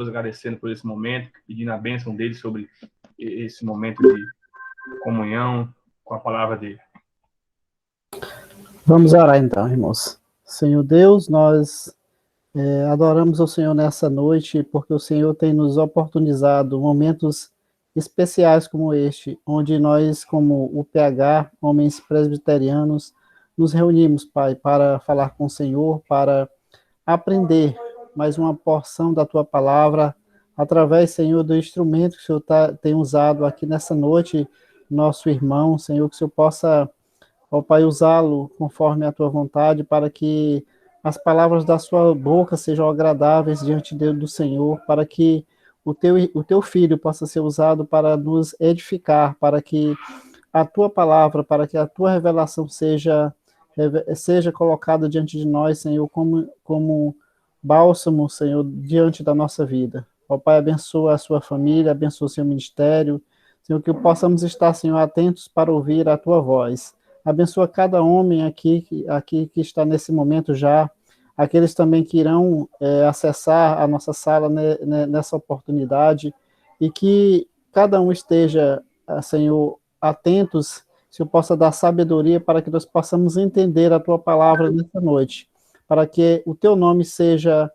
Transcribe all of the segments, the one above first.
agradecendo por esse momento, pedindo a bênção dele sobre esse momento de comunhão com a palavra dele. Vamos orar então, irmãos. Senhor Deus, nós adoramos o Senhor nessa noite, porque o Senhor tem nos oportunizado momentos especiais como este, onde nós, como o PH, homens presbiterianos, nos reunimos, Pai, para falar com o Senhor, para aprender mais uma porção da Tua palavra, através, Senhor, do instrumento que o Senhor tem usado aqui nessa noite, nosso irmão, Senhor, que o Senhor possa, ó Pai, usá-lo conforme a Tua vontade, para que as palavras da sua boca sejam agradáveis diante do Senhor, para que o teu filho possa ser usado para nos edificar, para que a tua palavra, para que a tua revelação seja colocada diante de nós, Senhor, como bálsamo, Senhor, diante da nossa vida. Ó Pai, abençoa a sua família, abençoa o seu ministério, Senhor, que possamos estar, Senhor, atentos para ouvir a tua voz. Abençoa cada homem aqui que está nesse momento já, aqueles também que irão acessar a nossa sala nessa oportunidade, e que cada um esteja, Senhor, atentos, se eu possa dar sabedoria para que nós possamos entender a tua palavra nessa noite, para que o teu nome seja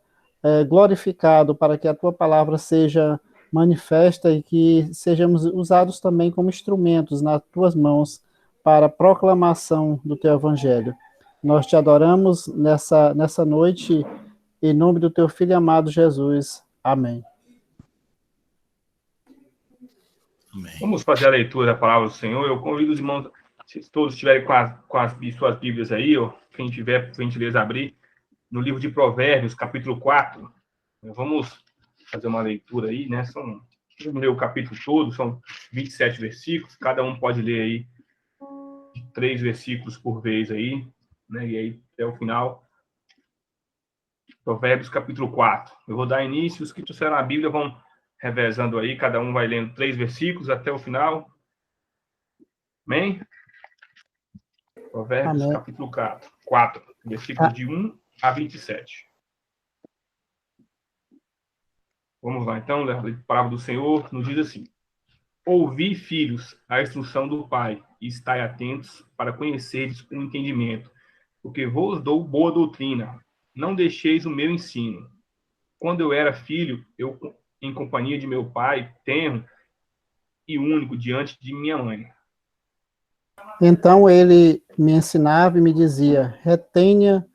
glorificado, para que a tua palavra seja manifesta e que sejamos usados também como instrumentos nas tuas mãos para a proclamação do teu evangelho. Nós te adoramos nessa noite, em nome do teu Filho amado Jesus. Amém. Amém. Vamos fazer a leitura da palavra do Senhor. Eu convido os irmãos, se todos estiverem com as suas Bíblias aí, ou quem tiver, por gentileza, abrir, no livro de Provérbios, capítulo 4. Vamos fazer uma leitura aí, né? Vamos ler o capítulo todo, são 27 versículos, cada um pode ler aí 3 versículos por vez aí, né? E aí até o final. Provérbios, capítulo 4. Eu vou dar início, os que trouxeram a Bíblia vão revezando aí, cada um vai lendo 3 versículos até o final. Amém? Provérbios, Amém. Capítulo 4, versículos de 1 a 27. Vamos lá, então, a palavra do Senhor nos diz assim: ouvi, filhos, a instrução do Pai, e estai atentos para conheceres o entendimento, porque vos dou boa doutrina, não deixeis o meu ensino. Quando eu era filho, eu, em companhia de meu pai, tenro e único diante de minha mãe. Então ele me ensinava e me dizia: retenha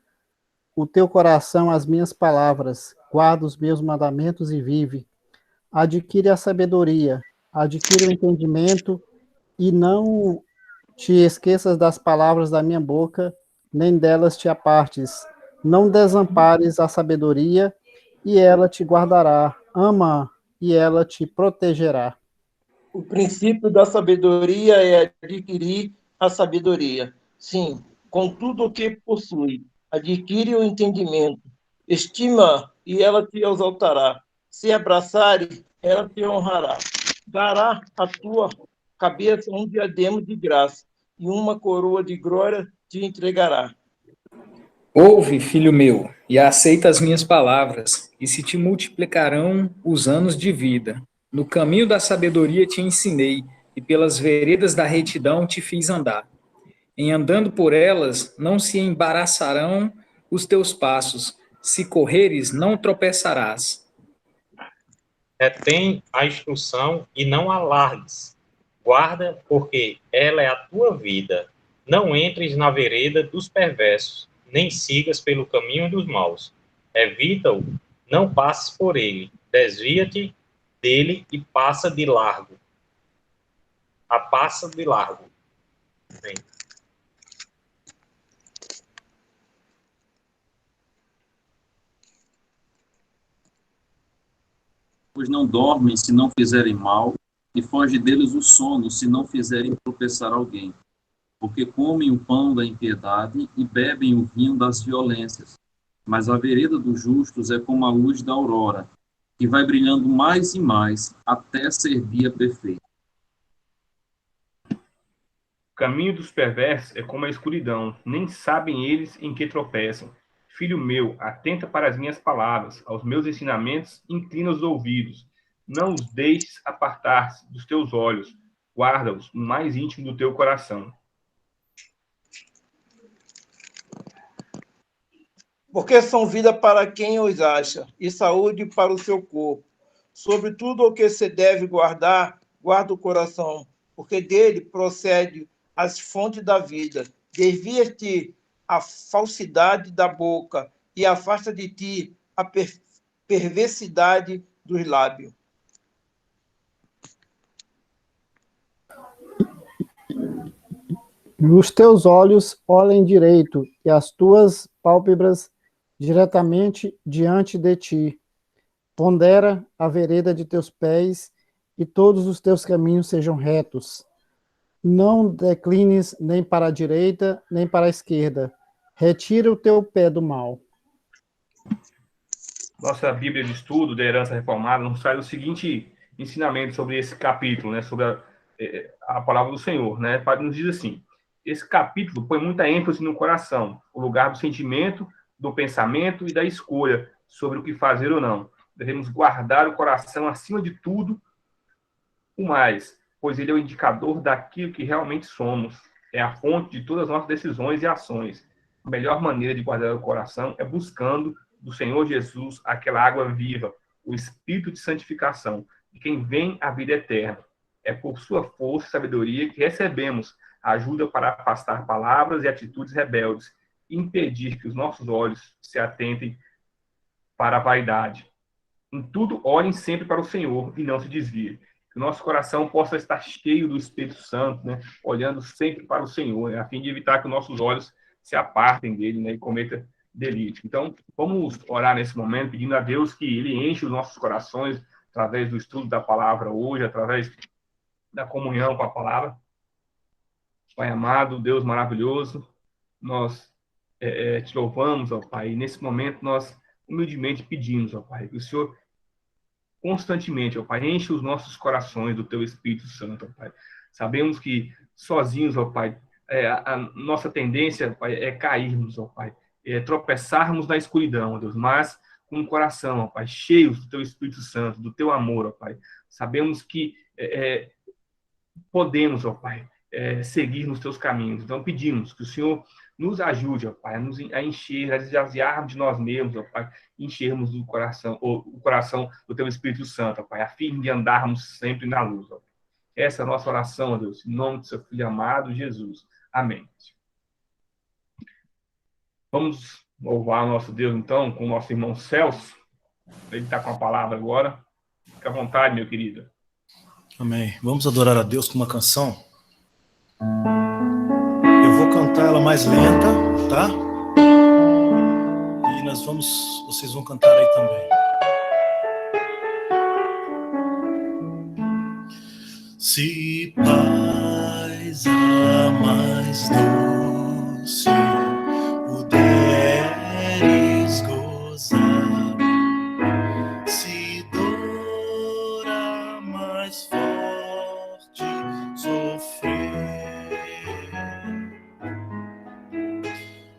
o teu coração as minhas palavras, guarda os meus mandamentos e vive. Adquire a sabedoria, adquire o entendimento, e não te esqueças das palavras da minha boca, nem delas te apartes. Não desampares a sabedoria, e ela te guardará. Ama, e ela te protegerá. O princípio da sabedoria é adquirir a sabedoria. Sim, com tudo o que possui, adquire o entendimento. Estima, e ela te exaltará. Se abraçares, ela te honrará. Dará à tua cabeça um diadema de graça, e uma coroa de glória te entregará. Ouve, filho meu, e aceita as minhas palavras, e se te multiplicarão os anos de vida. No caminho da sabedoria te ensinei, e pelas veredas da retidão te fiz andar. Em andando por elas, não se embaraçarão os teus passos. Se correres, não tropeçarás. Retém a instrução e não alargues. Guarda, porque ela é a tua vida. Não entres na vereda dos perversos, nem sigas pelo caminho dos maus. Evita-o, não passes por ele. Desvia-te dele e passa de largo. Passa de largo. Bem. Pois não dormem se não fizerem mal, e foge deles o sono se não fizerem tropeçar alguém. Porque comem o pão da impiedade e bebem o vinho das violências. Mas a vereda dos justos é como a luz da aurora, que vai brilhando mais e mais, até ser dia perfeito. O caminho dos perversos é como a escuridão, nem sabem eles em que tropeçam. Filho meu, atenta para as minhas palavras, aos meus ensinamentos, inclina os ouvidos. Não os deixes apartar-se dos teus olhos, guarda-os no mais íntimo do teu coração. Porque são vida para quem os acha, e saúde para o seu corpo. Sobre tudo o que se deve guardar, guarda o coração, porque dele procede as fontes da vida. Desvia-te a falsidade da boca e afasta de ti a perversidade dos lábios. Os teus olhos olhem direito e as tuas pálpebras diretamente diante de ti. Pondera a vereda de teus pés e todos os teus caminhos sejam retos. Não declines nem para a direita, nem para a esquerda. Retira o teu pé do mal. Nossa Bíblia de Estudo da Herança Reformada nos traz o seguinte ensinamento sobre esse capítulo, né, sobre a palavra do Senhor, né? Nos diz assim: esse capítulo põe muita ênfase no coração, o lugar do sentimento, do pensamento e da escolha sobre o que fazer ou não. Devemos guardar o coração acima de tudo o mais, pois ele é o indicador daquilo que realmente somos. É a fonte de todas as nossas decisões e ações. A melhor maneira de guardar o coração é buscando do Senhor Jesus aquela água viva, o Espírito de santificação, de quem vem a vida eterna. É por sua força e sabedoria que recebemos ajuda para afastar palavras e atitudes rebeldes e impedir que os nossos olhos se atentem para a vaidade. Em tudo, olhem sempre para o Senhor e não se desviem. Que o nosso coração possa estar cheio do Espírito Santo, né? Olhando sempre para o Senhor, né? A fim de evitar que os nossos olhos se apartem dele, né? E cometa delito. Então, vamos orar nesse momento, pedindo a Deus que ele enche os nossos corações através do estudo da palavra hoje, através da comunhão com a palavra. Pai amado, Deus maravilhoso, nós te louvamos, ó Pai, e nesse momento nós humildemente pedimos, ó Pai, que o Senhor constantemente, ó Pai, enche os nossos corações do Teu Espírito Santo, ó Pai. Sabemos que sozinhos, ó Pai, a nossa tendência, Pai, é cairmos, ó Pai, tropeçarmos na escuridão, ó Deus, mas com o coração, ó Pai, cheio do Teu Espírito Santo, do Teu amor, ó Pai. Sabemos que podemos, ó Pai, seguir nos Teus caminhos. Então pedimos que o Senhor nos ajude, ó Pai, a encher, a esvaziarmos de nós mesmos, ó Pai, enchermos o coração do Teu Espírito Santo, ó Pai, a fim de andarmos sempre na luz, ó Pai. Essa é a nossa oração, ó Deus, em nome do Seu Filho amado, Jesus. Amém. Vamos louvar o nosso Deus, então, com o nosso irmão Celso. Ele está com a palavra agora. Fique à vontade, meu querido. Amém. Vamos adorar a Deus com uma canção. Eu vou cantar ela mais lenta, tá? E vocês vão cantar aí também. Se paz a mais doce puderes gozar, se dor a mais forte sofrer,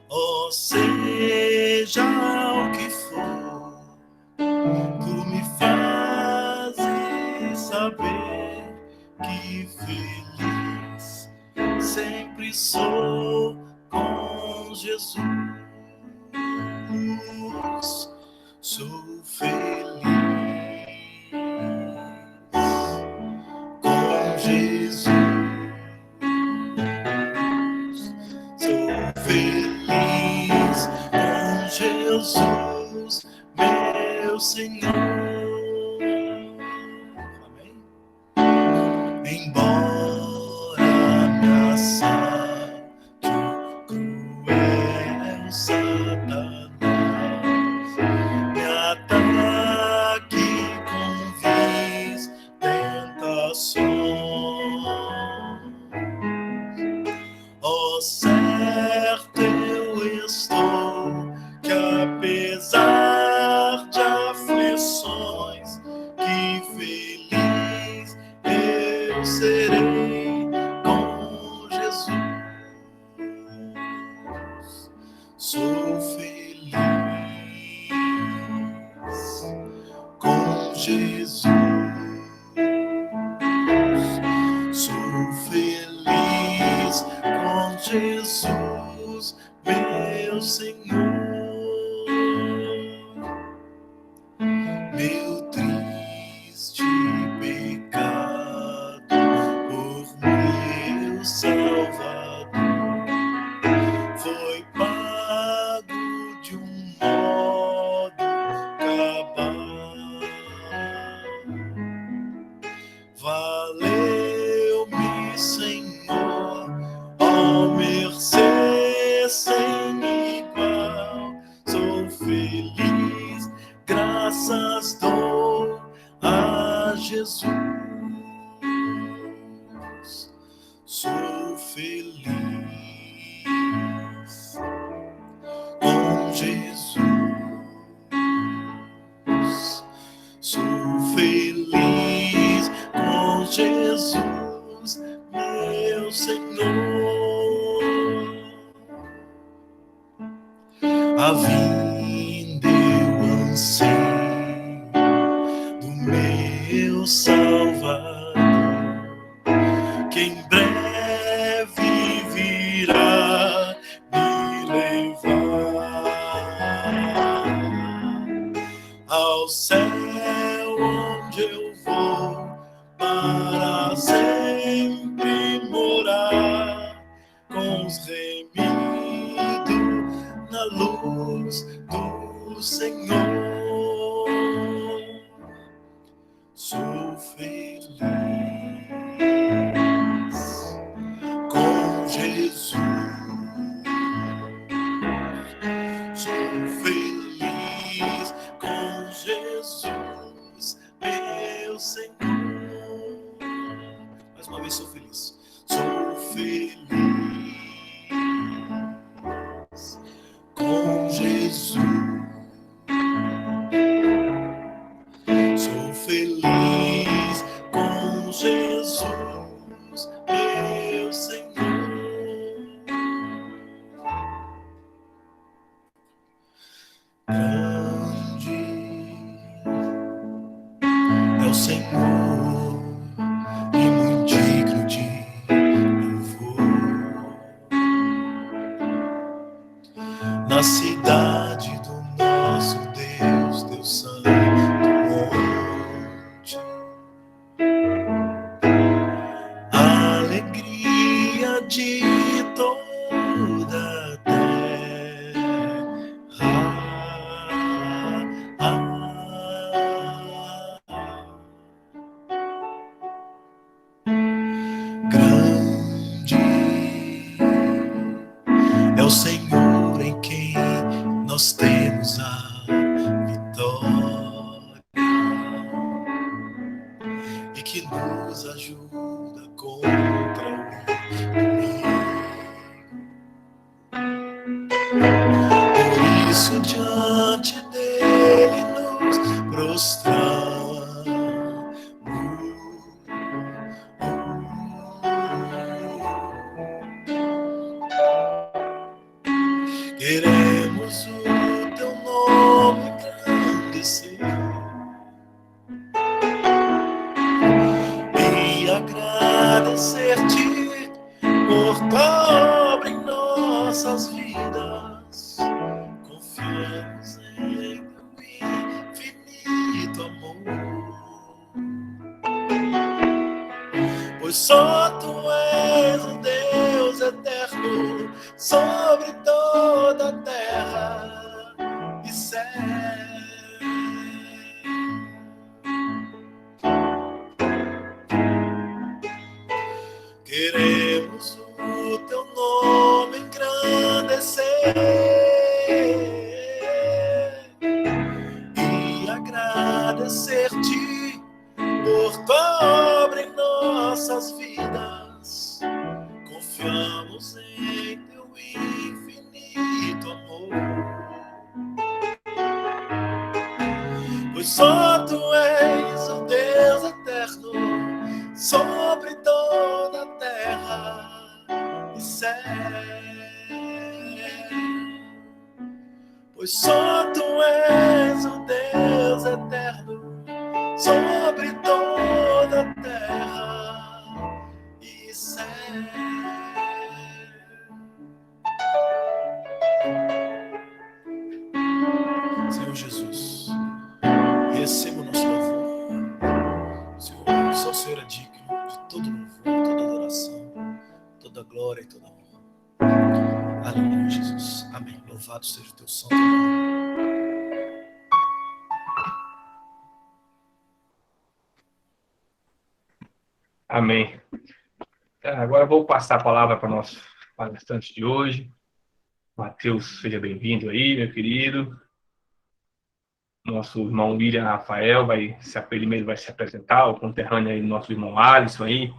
ou seja o que for, tu me fazes saber que feliz sempre sou com Jesus. Sou feliz com Jesus. Sou feliz com Jesus, meu Senhor. Amém? Embora me assalte o cruel Senhor, ó mercê sem igual. Sou feliz, graças dou a Jesus. Sou feliz com Jesus. Sou feliz com Jesus, meu Senhor. A vinda eu anseio do meu Salvador, que em breve virá me levar ao céu, onde eu vou para sempre morar com os remidos na luz do Senhor. Sou feliz com Jesus. Sou feliz com Jesus, meu Senhor. Mais uma vez, sou feliz. Sou feliz com Jesus. Sou feliz com Jesus, meu Senhor. Grande é o Senhor e muito digno de louvor. Na cidade do nosso Deus, Deus Santo monte, a alegria de toda a grande é o Senhor em quem nós temos a vitória e que nos ajuda contra o inimigo. Por isso diante dele nos prostramos. Queremos o teu nome engrandecer e agradecer-te por tua obra em nossas vidas. Confiamos em teu infinito amor, pois só tu és o Deus eterno sobre toda a terra e céu. Queremos o teu nome engrandecer e agradecer-te por tua obra em nossas vidas. Confiamos em teu infinito amor, pois só tu és o Deus eterno sobre toda a terra e céu. Pois só tu és o Deus eterno sobre toda a terra e céu. Senhor Jesus, receba o nosso louvor. Senhor, só o Senhor é digno de todo louvor, toda adoração, toda glória e toda honra. Aleluia, Jesus. Amém. Louvado seja o teu santo nome. Amém. Agora eu vou passar a palavra para o nosso palestrante de hoje. Matheus, seja bem-vindo aí, meu querido. Nosso irmão William Rafael primeiro vai se apresentar, o conterrâneo aí do nosso irmão Alisson aí,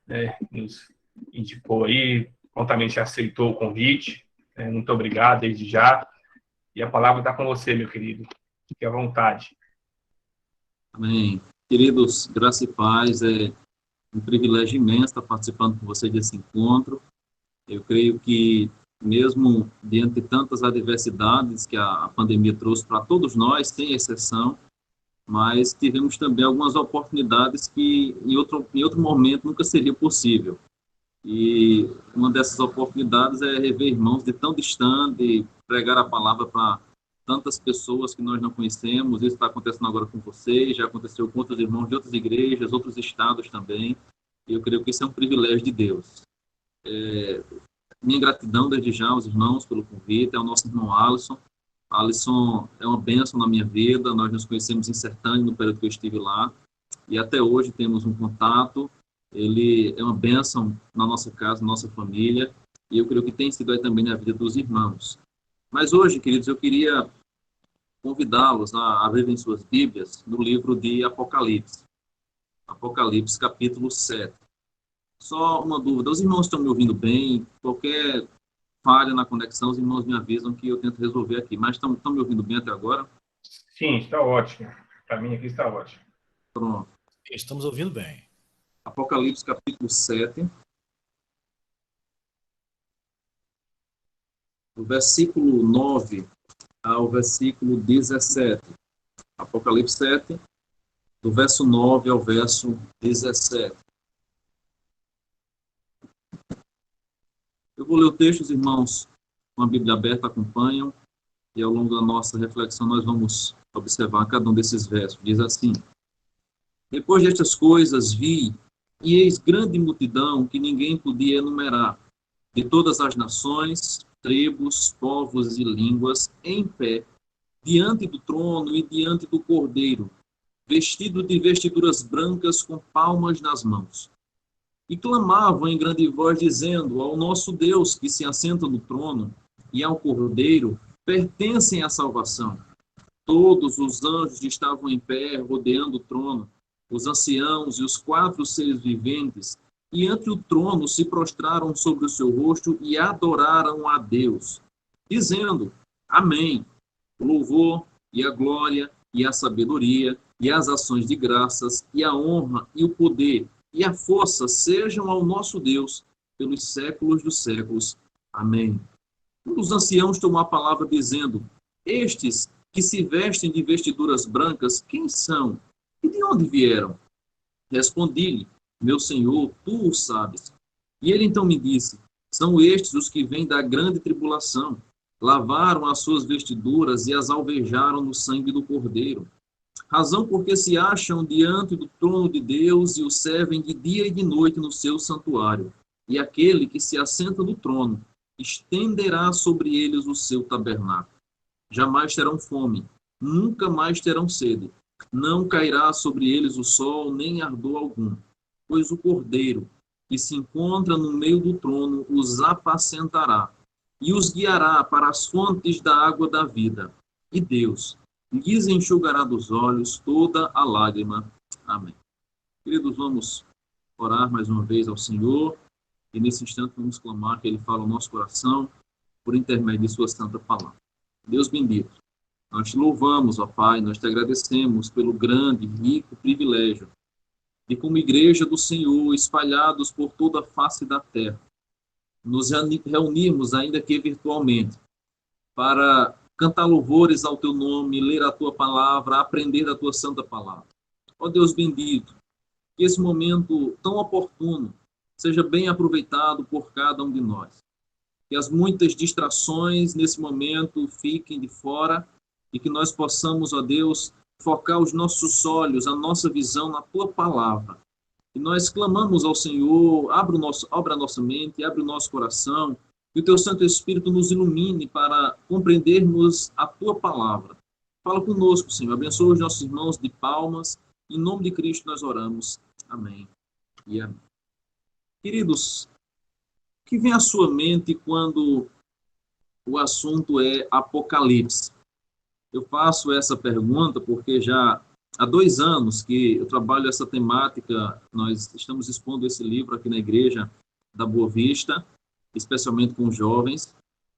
né, nos indicou aí, prontamente aceitou o convite. Muito obrigado desde já. E a palavra está com você, meu querido. Fique à vontade. Amém. Queridos, graça e paz, é um privilégio imenso estar participando com vocês desse encontro. Eu creio que, mesmo diante de tantas adversidades que a pandemia trouxe para todos nós, sem exceção, mas tivemos também algumas oportunidades que em outro momento nunca seria possível. E uma dessas oportunidades é rever irmãos de tão distante, pregar a palavra para tantas pessoas que nós não conhecemos. Isso está acontecendo agora com vocês, já aconteceu com outros irmãos de outras igrejas, outros estados também. E eu creio que isso é um privilégio de Deus. Minha gratidão desde já aos irmãos pelo convite, ao nosso irmão Alisson. Alisson é uma bênção na minha vida, nós nos conhecemos em Sertânia no período que eu estive lá, e até hoje temos um contato. Ele é uma bênção na nossa casa, na nossa família, e eu creio que tem sido aí também na vida dos irmãos. Mas hoje, queridos, eu queria convidá-los a abrirem suas Bíblias no livro de Apocalipse. Apocalipse, capítulo 7. Só uma dúvida, os irmãos estão me ouvindo bem? Qualquer falha na conexão, os irmãos me avisam que eu tento resolver aqui. Mas estão me ouvindo bem até agora? Sim, está ótimo. Para mim aqui está ótimo. Pronto. Estamos ouvindo bem. Apocalipse, capítulo 7. Do versículo 9 ao versículo 17. Apocalipse 7, do verso 9 ao verso 17. Eu vou ler o texto, os irmãos com a Bíblia aberta acompanham, e ao longo da nossa reflexão nós vamos observar cada um desses versos. Diz assim: Depois destas coisas vi, e eis grande multidão que ninguém podia enumerar, de todas as nações, tribos, povos e línguas, em pé, diante do trono e diante do Cordeiro, vestido de vestiduras brancas com palmas nas mãos. E clamavam em grande voz, dizendo: Ao nosso Deus que se assenta no trono e ao Cordeiro pertencem a salvação. Todos os anjos estavam em pé, rodeando o trono, os anciãos e os 4 seres viventes, e ante o trono se prostraram sobre o seu rosto e adoraram a Deus, dizendo: Amém. O louvor e a glória e a sabedoria e as ações de graças e a honra e o poder e a força sejam ao nosso Deus pelos séculos dos séculos. Amém. Um dos anciãos tomou a palavra dizendo: Estes que se vestem de vestiduras brancas, quem são? E de onde vieram? Respondi-lhe: Meu Senhor, tu o sabes. E ele então me disse: São estes os que vêm da grande tribulação. Lavaram as suas vestiduras e as alvejaram no sangue do Cordeiro. Razão porque se acham diante do trono de Deus e o servem de dia e de noite no seu santuário. E aquele que se assenta no trono estenderá sobre eles o seu tabernáculo. Jamais terão fome, nunca mais terão sede. Não cairá sobre eles o sol, nem ardor algum. Pois o Cordeiro, que se encontra no meio do trono, os apacentará e os guiará para as fontes da água da vida. E Deus lhes enxugará dos olhos toda a lágrima. Amém. Queridos, vamos orar mais uma vez ao Senhor, e nesse instante vamos clamar que Ele fale ao nosso coração por intermédio de sua santa palavra. Deus bendito, nós te louvamos, ó Pai, nós te agradecemos pelo grande e rico privilégio de, como igreja do Senhor, espalhados por toda a face da terra, nos reunirmos, ainda que virtualmente, para cantar louvores ao teu nome, ler a tua palavra, aprender da tua santa palavra. Ó Deus bendito, que esse momento tão oportuno seja bem aproveitado por cada um de nós. Que as muitas distrações nesse momento fiquem de fora e que nós possamos, ó Deus, focar os nossos olhos, a nossa visão na tua palavra. E nós clamamos ao Senhor: abre a nossa mente, abre o nosso coração, que o teu Santo Espírito nos ilumine para compreendermos a tua palavra. Fala conosco, Senhor. Abençoa os nossos irmãos de Palmas. Em nome de Cristo nós oramos. Amém e amém. Queridos, o que vem à sua mente quando o assunto é Apocalipse? Eu faço essa pergunta porque já há 2 anos que eu trabalho essa temática, nós estamos expondo esse livro aqui na Igreja da Boa Vista, especialmente com jovens,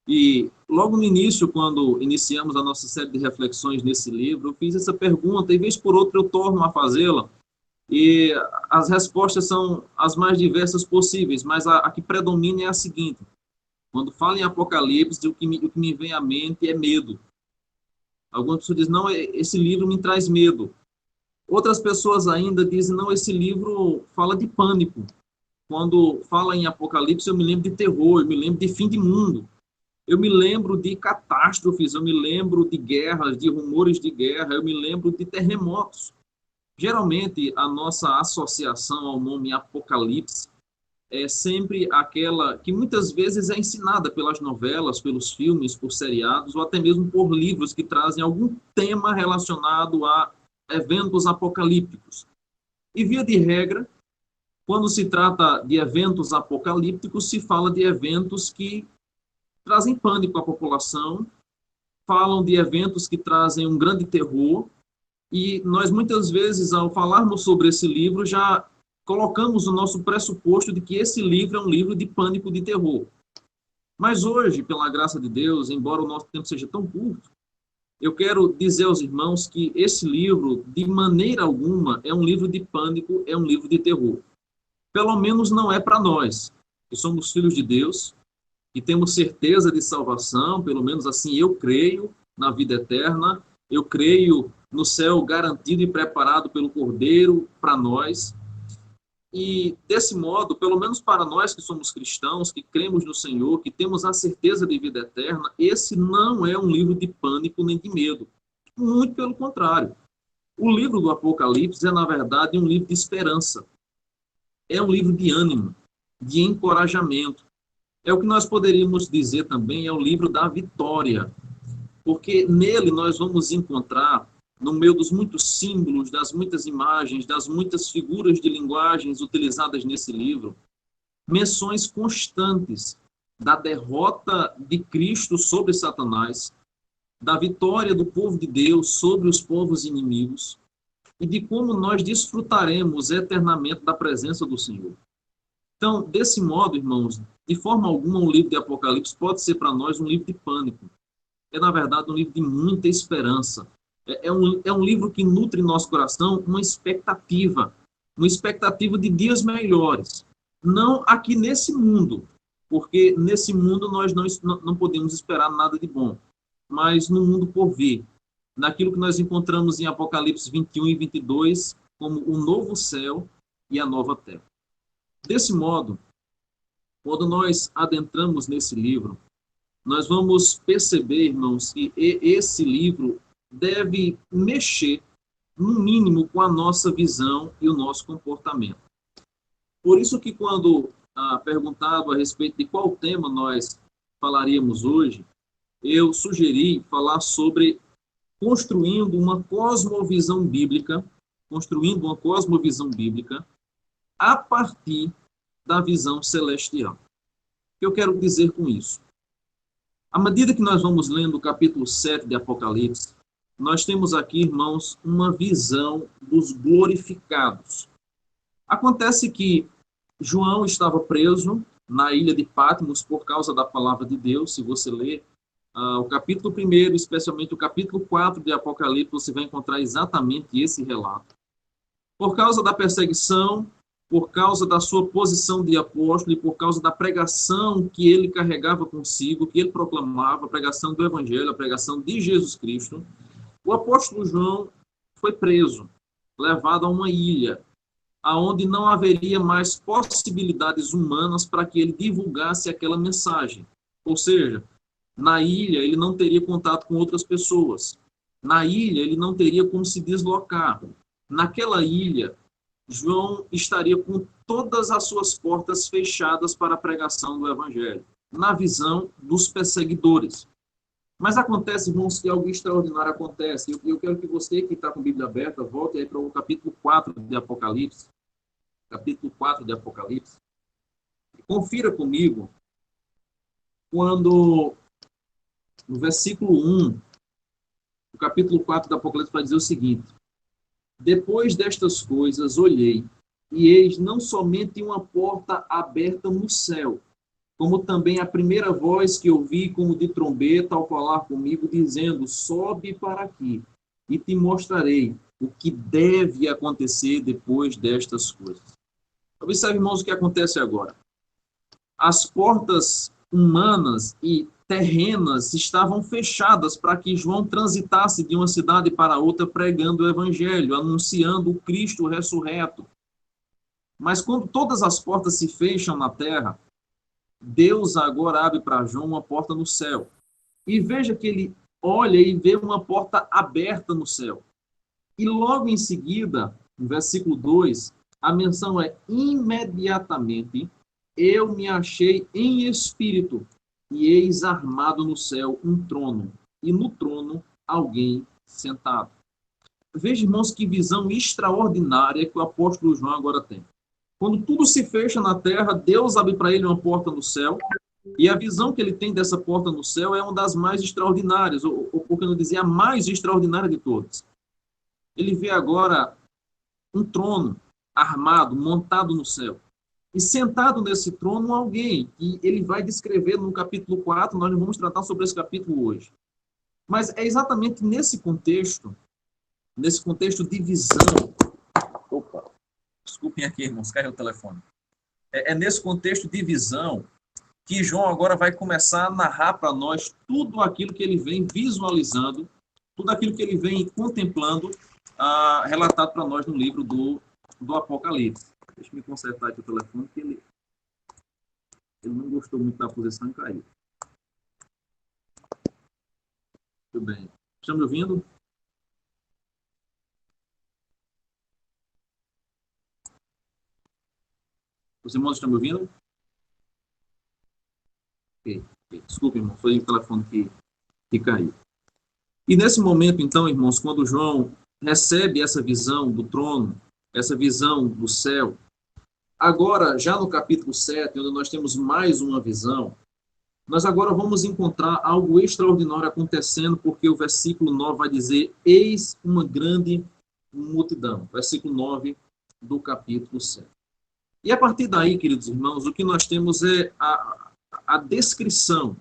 e logo no início, quando iniciamos a nossa série de reflexões nesse livro, eu fiz essa pergunta, e vez por outra eu torno a fazê-la, e as respostas são as mais diversas possíveis, mas a que predomina é a seguinte: quando falo em Apocalipse, o que me vem à mente é medo. Algumas pessoas dizem, não, esse livro me traz medo. Outras pessoas ainda dizem, não, esse livro fala de pânico. Quando fala em Apocalipse, eu me lembro de terror, eu me lembro de fim de mundo. Eu me lembro de catástrofes, eu me lembro de guerras, de rumores de guerra, eu me lembro de terremotos. Geralmente, a nossa associação ao nome Apocalipse é sempre aquela que muitas vezes é ensinada pelas novelas, pelos filmes, por seriados, ou até mesmo por livros que trazem algum tema relacionado a eventos apocalípticos. E, via de regra, quando se trata de eventos apocalípticos, se fala de eventos que trazem pânico à população, falam de eventos que trazem um grande terror, e nós muitas vezes, ao falarmos sobre esse livro, já colocamos o nosso pressuposto de que esse livro é um livro de pânico, de terror. Mas hoje, pela graça de Deus, embora o nosso tempo seja tão curto, eu quero dizer aos irmãos que esse livro, de maneira alguma, é um livro de pânico, é um livro de terror. Pelo menos não é para nós, que somos filhos de Deus, que temos certeza de salvação, pelo menos assim eu creio na vida eterna, eu creio no céu garantido e preparado pelo Cordeiro para nós. E, desse modo, pelo menos para nós que somos cristãos, que cremos no Senhor, que temos a certeza de vida eterna, esse não é um livro de pânico nem de medo. Muito pelo contrário. O livro do Apocalipse é, na verdade, um livro de esperança. É um livro de ânimo, de encorajamento. É o que nós poderíamos dizer também, é o livro da vitória. Porque nele nós vamos encontrar, no meio dos muitos símbolos, das muitas imagens, das muitas figuras de linguagens utilizadas nesse livro, menções constantes da derrota de Cristo sobre Satanás, da vitória do povo de Deus sobre os povos inimigos e de como nós desfrutaremos eternamente da presença do Senhor. Então, desse modo, irmãos, de forma alguma o livro de Apocalipse pode ser para nós um livro de pânico. É, na verdade, um livro de muita esperança. É um livro que nutre em nosso coração uma expectativa de dias melhores. Não aqui nesse mundo, porque nesse mundo nós não podemos esperar nada de bom, mas no mundo por vir, naquilo que nós encontramos em Apocalipse 21 e 22, como o novo céu e a nova terra. Desse modo, quando nós adentramos nesse livro, nós vamos perceber, irmãos, que esse livro deve mexer, no mínimo, com a nossa visão e o nosso comportamento. Por isso que quando perguntado a respeito de qual tema nós falaríamos hoje, eu sugeri falar sobre construindo uma cosmovisão bíblica a partir da visão celestial. O que eu quero dizer com isso? À medida que nós vamos lendo o capítulo 7 de Apocalipse, nós temos aqui, irmãos, uma visão dos glorificados. Acontece que João estava preso na ilha de Patmos por causa da palavra de Deus. Se você ler o capítulo 1, especialmente o capítulo 4 de Apocalipse, você vai encontrar exatamente esse relato. Por causa da perseguição, por causa da sua posição de apóstolo e por causa da pregação que ele carregava consigo, que ele proclamava, a pregação do Evangelho, a pregação de Jesus Cristo, o apóstolo João foi preso, levado a uma ilha, aonde não haveria mais possibilidades humanas para que ele divulgasse aquela mensagem. Ou seja, na ilha ele não teria contato com outras pessoas. Na ilha ele não teria como se deslocar. Naquela ilha, João estaria com todas as suas portas fechadas para a pregação do Evangelho, na visão dos perseguidores. Mas acontece, irmãos, que algo extraordinário acontece. Eu quero que você que está com a Bíblia aberta, volte aí para o capítulo 4 de Apocalipse. Capítulo 4 de Apocalipse. Confira comigo quando, no versículo 1, o capítulo 4 do Apocalipse vai dizer o seguinte: depois destas coisas olhei, e eis não somente uma porta aberta no céu, como também a primeira voz que ouvi como de trombeta ao falar comigo, dizendo: sobe para aqui, e te mostrarei o que deve acontecer depois destas coisas. Observe, irmãos, o que acontece agora. As portas humanas e terrenas estavam fechadas para que João transitasse de uma cidade para outra pregando o evangelho, anunciando o Cristo ressurreto. Mas quando todas as portas se fecham na terra, Deus agora abre para João uma porta no céu. E veja que ele olha e vê uma porta aberta no céu. E logo em seguida, no versículo 2, a menção é: imediatamente eu me achei em espírito, e eis armado no céu um trono, e no trono alguém sentado. Veja, irmãos, que visão extraordinária que o apóstolo João agora tem. Quando tudo se fecha na terra, Deus abre para ele uma porta no céu, e a visão que ele tem dessa porta no céu é uma das mais extraordinárias, ou por que não dizer, a mais extraordinária de todas. Ele vê agora um trono armado, montado no céu. E sentado nesse trono alguém, que ele vai descrever no capítulo 4, nós não vamos tratar sobre esse capítulo hoje. Mas é exatamente nesse contexto de visão. Opa, desculpem aqui, irmãos, caiu o telefone. É nesse contexto de visão que João agora vai começar a narrar para nós tudo aquilo que ele vem visualizando, tudo aquilo que ele vem contemplando, relatado para nós no livro do Apocalipse. Deixa eu me consertar aqui o telefone, que ele não gostou muito da posição e caiu. Muito bem. Estão me ouvindo? Os irmãos estão me ouvindo? Ok. Desculpe, irmão, foi o telefone que caiu. E nesse momento, então, irmãos, quando João recebe essa visão do trono, essa visão do céu, agora, já no capítulo 7, onde nós temos mais uma visão, nós agora vamos encontrar algo extraordinário acontecendo, porque o versículo 9 vai dizer: eis uma grande multidão. Versículo 9 do capítulo 7. E a partir daí, queridos irmãos, o que nós temos é a descrição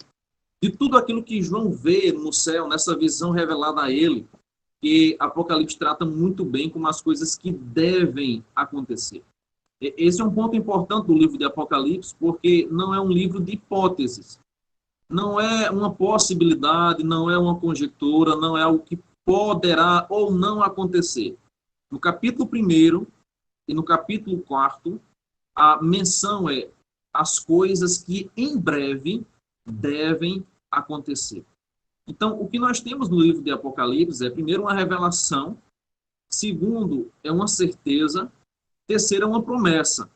de tudo aquilo que João vê no céu, nessa visão revelada a ele, que Apocalipse trata muito bem como as coisas que devem acontecer. Esse é um ponto importante do livro de Apocalipse, porque não é um livro de hipóteses. Não é uma possibilidade, não é uma conjectura, não é algo que poderá ou não acontecer. No capítulo 1 e no capítulo 4, a menção é as coisas que em breve devem acontecer. Então, o que nós temos no livro de Apocalipse é, primeiro, uma revelação, segundo, é uma certeza, terceiro, é uma promessa,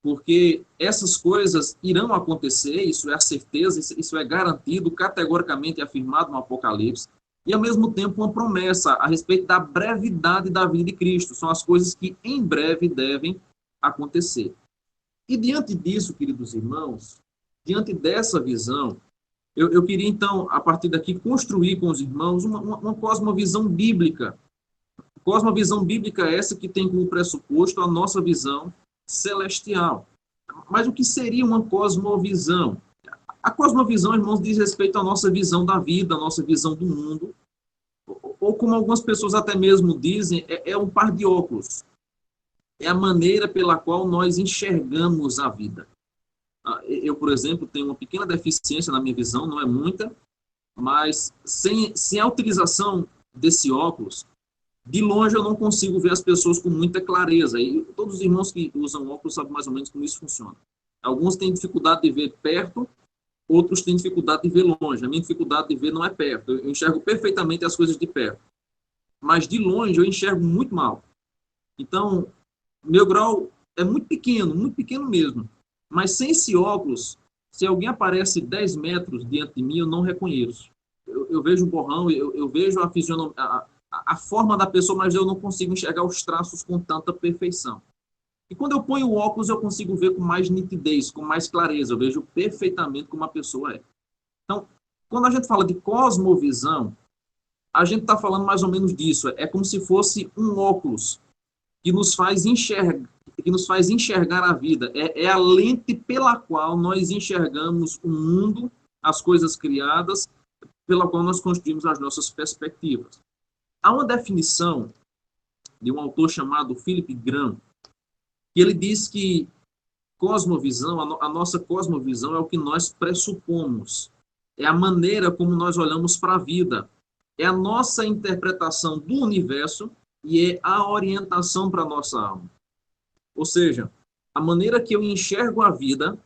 porque essas coisas irão acontecer, isso é a certeza, isso é garantido, categoricamente afirmado no Apocalipse, e ao mesmo tempo uma promessa a respeito da brevidade da vida de Cristo, são as coisas que em breve devem acontecer. E diante disso, queridos irmãos, diante dessa visão, eu queria, então, a partir daqui, construir com os irmãos uma cosmovisão bíblica. Cosmovisão bíblica é essa que tem como pressuposto a nossa visão celestial. Mas o que seria uma cosmovisão? A cosmovisão, irmãos, diz respeito à nossa visão da vida, à nossa visão do mundo, ou como algumas pessoas até mesmo dizem, é um par de óculos. É a maneira pela qual nós enxergamos a vida. Eu, por exemplo, tenho uma pequena deficiência na minha visão, não é muita, mas sem a utilização desse óculos, de longe eu não consigo ver as pessoas com muita clareza. E todos os irmãos que usam óculos sabem mais ou menos como isso funciona. Alguns têm dificuldade de ver perto, outros têm dificuldade de ver longe. A minha dificuldade de ver não é perto. Eu enxergo perfeitamente as coisas de perto. Mas de longe eu enxergo muito mal. Então, meu grau é muito pequeno mesmo. Mas sem esse óculos, se alguém aparece 10 metros diante de mim, eu não reconheço. Eu vejo o borrão, eu vejo a fisionomia, a forma da pessoa, mas eu não consigo enxergar os traços com tanta perfeição. E quando eu ponho o óculos, eu consigo ver com mais nitidez, com mais clareza. Eu vejo perfeitamente como a pessoa é. Então, quando a gente fala de cosmovisão, a gente está falando mais ou menos disso. É como se fosse um óculos que nos faz enxergar a vida. É a lente pela qual nós enxergamos o mundo, as coisas criadas, pela qual nós construímos as nossas perspectivas. Há uma definição de um autor chamado Philip Graham, que ele diz que cosmovisão, a nossa cosmovisão é o que nós pressupomos, é a maneira como nós olhamos para a vida, é a nossa interpretação do universo e é a orientação para a nossa alma. Ou seja, a maneira que eu enxergo a vida,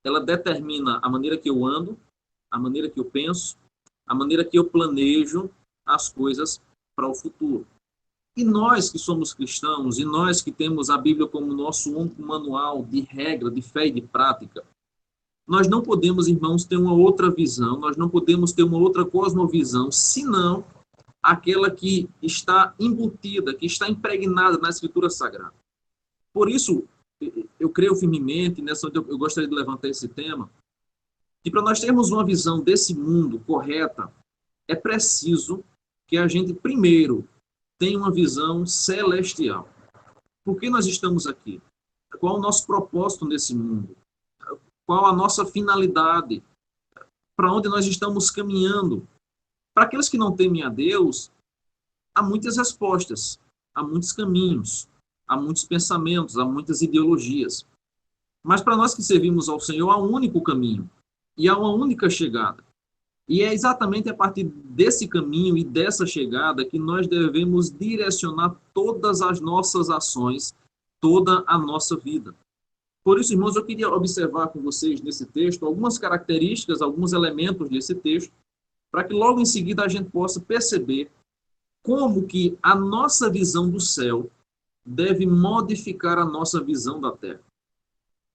ela determina a maneira que eu ando, a maneira que eu penso, a maneira que eu planejo as coisas para o futuro. E nós que somos cristãos, e nós que temos a Bíblia como nosso único manual de regra, de fé e de prática, nós não podemos, irmãos, ter uma outra visão, nós não podemos ter uma outra cosmovisão, senão aquela que está embutida, que está impregnada na Escritura Sagrada. Por isso, eu creio firmemente, nessa onde eu gostaria de levantar esse tema, que para nós termos uma visão desse mundo correta, é preciso que a gente, primeiro, tenha uma visão celestial. Por que nós estamos aqui? Qual o nosso propósito nesse mundo? Qual a nossa finalidade? Para onde nós estamos caminhando? Para aqueles que não temem a Deus, há muitas respostas, há muitos caminhos, há muitos pensamentos, há muitas ideologias. Mas para nós que servimos ao Senhor, há um único caminho e há uma única chegada. E é exatamente a partir desse caminho e dessa chegada que nós devemos direcionar todas as nossas ações, toda a nossa vida. Por isso, irmãos, eu queria observar com vocês nesse texto algumas características, alguns elementos desse texto, para que logo em seguida a gente possa perceber como que a nossa visão do céu deve modificar a nossa visão da terra.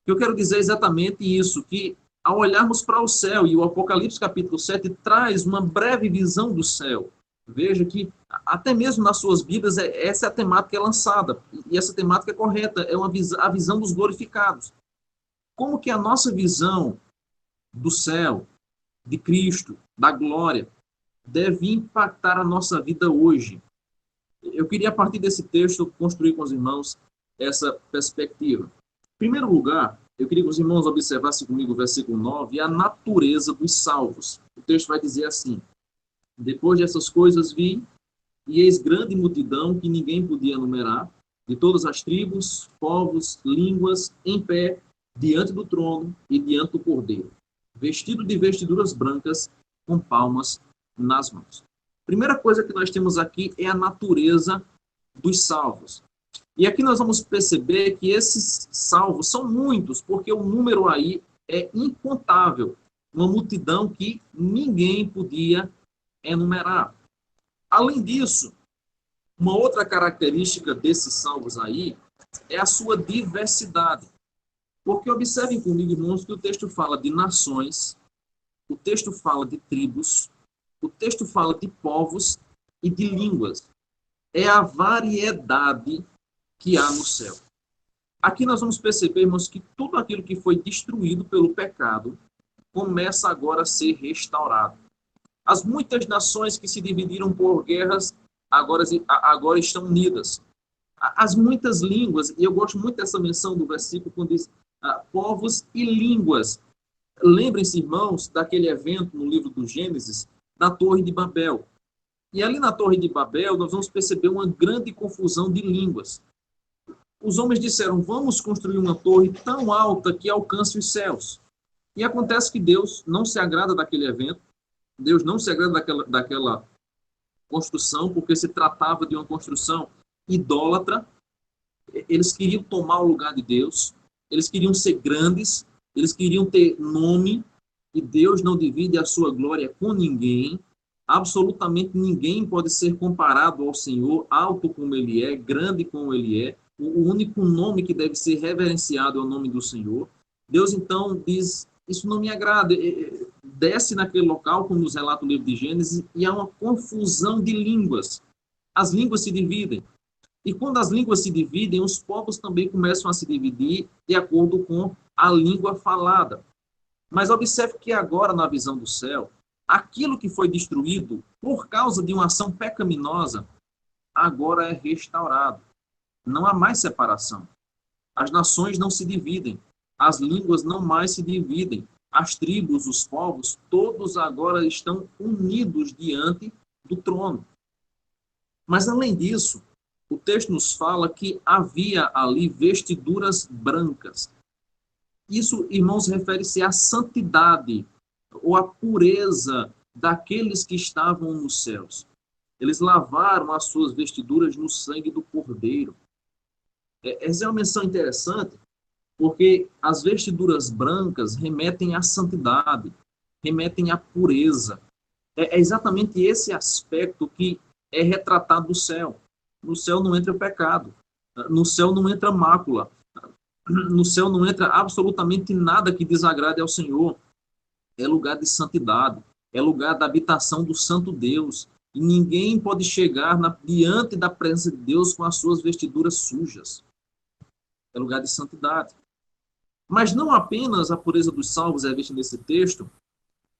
Eu quero dizer exatamente isso, que ao olharmos para o céu, e o Apocalipse capítulo 7 traz uma breve visão do céu, veja que até mesmo nas suas Bíblias essa é a temática que é lançada, e essa temática é correta, é a visão dos glorificados. Como que a nossa visão do céu, de Cristo, da glória, deve impactar a nossa vida hoje? Eu queria, a partir desse texto, construir com os irmãos essa perspectiva. Em primeiro lugar, eu queria que os irmãos observassem comigo o versículo 9, a natureza dos salvos. O texto vai dizer assim: depois dessas coisas vi, e eis grande multidão que ninguém podia numerar, de todas as tribos, povos, línguas, em pé, diante do trono e diante do Cordeiro, vestido de vestiduras brancas, com palmas nas mãos. Primeira coisa que nós temos aqui é a natureza dos salvos. E aqui nós vamos perceber que esses salvos são muitos, porque o número aí é incontável. Uma multidão que ninguém podia enumerar. Além disso, uma outra característica desses salvos aí é a sua diversidade. Porque observem comigo, irmãos, que o texto fala de nações, o texto fala de tribos, o texto fala de povos e de línguas. É a variedade que há no céu. Aqui nós vamos perceber, irmãos, que tudo aquilo que foi destruído pelo pecado começa agora a ser restaurado. As muitas nações que se dividiram por guerras agora estão unidas. As muitas línguas, e eu gosto muito dessa menção do versículo quando diz povos e línguas. Lembrem-se, irmãos, daquele evento no livro do Gênesis, da Torre de Babel. E ali na Torre de Babel nós vamos perceber uma grande confusão de línguas. Os homens disseram: vamos construir uma torre tão alta que alcance os céus. E acontece que Deus não se agrada daquele evento, Deus não se agrada daquela construção, porque se tratava de uma construção idólatra. Eles queriam tomar o lugar de Deus, eles queriam ser grandes, eles queriam ter nome, e Deus não divide a sua glória com ninguém. Absolutamente ninguém pode ser comparado ao Senhor, alto como Ele é, grande como Ele é. O único nome que deve ser reverenciado é o nome do Senhor. Deus, então, diz: isso não me agrada. Desce naquele local, como nos relata o livro de Gênesis, e há uma confusão de línguas. As línguas se dividem. E quando as línguas se dividem, os povos também começam a se dividir de acordo com a língua falada. Mas observe que agora, na visão do céu, aquilo que foi destruído por causa de uma ação pecaminosa, agora é restaurado. Não há mais separação. As nações não se dividem. As línguas não mais se dividem. As tribos, os povos, todos agora estão unidos diante do trono. Mas, além disso, o texto nos fala que havia ali vestiduras brancas. Isso, irmãos, refere-se à santidade ou à pureza daqueles que estavam nos céus. Eles lavaram as suas vestiduras no sangue do Cordeiro. Essa é uma menção interessante, porque as vestiduras brancas remetem à santidade, remetem à pureza. É exatamente esse aspecto que é retratado do céu. No céu não entra pecado, no céu não entra mácula, no céu não entra absolutamente nada que desagrade ao Senhor. É lugar de santidade, é lugar da habitação do Santo Deus. E ninguém pode chegar diante da presença de Deus com as suas vestiduras sujas. É lugar de santidade. Mas não apenas a pureza dos salvos é vista nesse texto,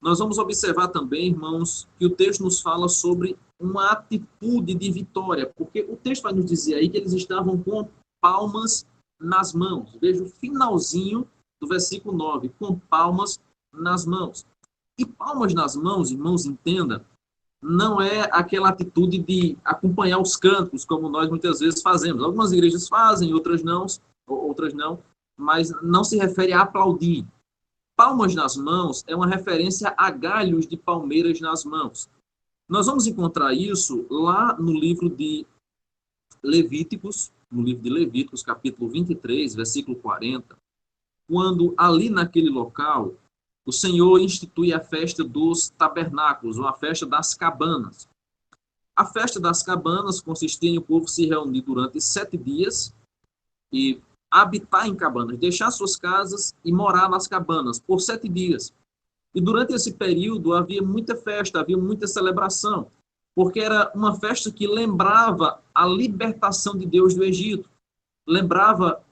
nós vamos observar também, irmãos, que o texto nos fala sobre uma atitude de vitória, porque o texto vai nos dizer aí que eles estavam com palmas nas mãos. Veja o finalzinho do versículo 9, com palmas nas mãos. E palmas nas mãos, irmãos, entenda, não é aquela atitude de acompanhar os cantos, como nós muitas vezes fazemos. Algumas igrejas fazem, outras não, mas não se refere a aplaudir. Palmas nas mãos é uma referência a galhos de palmeiras nas mãos. Nós vamos encontrar isso lá no livro de Levíticos, capítulo 23, versículo 40, quando ali naquele local o Senhor institui a festa dos tabernáculos, ou a festa das cabanas. A festa das cabanas consistia em o povo se reunir durante 7 dias e habitar em cabanas, deixar suas casas e morar nas cabanas por 7 dias. E durante esse período havia muita festa, havia muita celebração, porque era uma festa que lembrava a libertação de Deus do Egito. Lembrava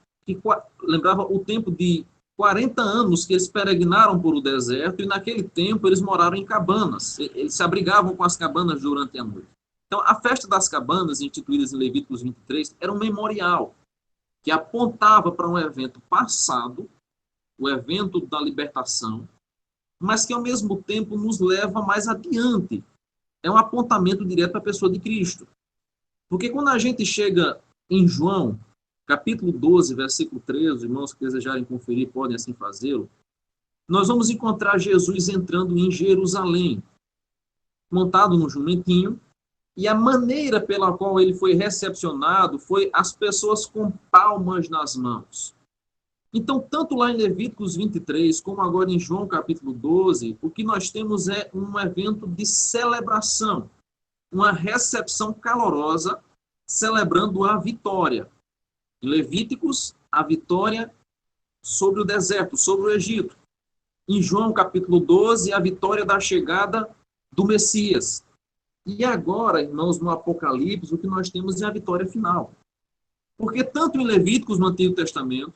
o tempo de 40 anos que eles peregrinaram por o deserto, e naquele tempo eles moraram em cabanas. Eles se abrigavam com as cabanas durante a noite. Então, a festa das cabanas, instituídas em Levíticos 23, era um memorial que apontava para um evento passado, o evento da libertação, mas que, ao mesmo tempo, nos leva mais adiante. É um apontamento direto para a pessoa de Cristo. Porque quando a gente chega em João, capítulo 12, versículo 13, os irmãos que desejarem conferir podem assim fazê-lo, nós vamos encontrar Jesus entrando em Jerusalém, montado no jumentinho, e a maneira pela qual ele foi recepcionado foi as pessoas com palmas nas mãos. Então, tanto lá em Levíticos 23, como agora em João capítulo 12, o que nós temos é um evento de celebração, uma recepção calorosa, celebrando a vitória. Em Levíticos, a vitória sobre o deserto, sobre o Egito. Em João capítulo 12, a vitória da chegada do Messias. E agora, irmãos, no Apocalipse, o que nós temos é a vitória final. Porque tanto em Levíticos, no Antigo Testamento,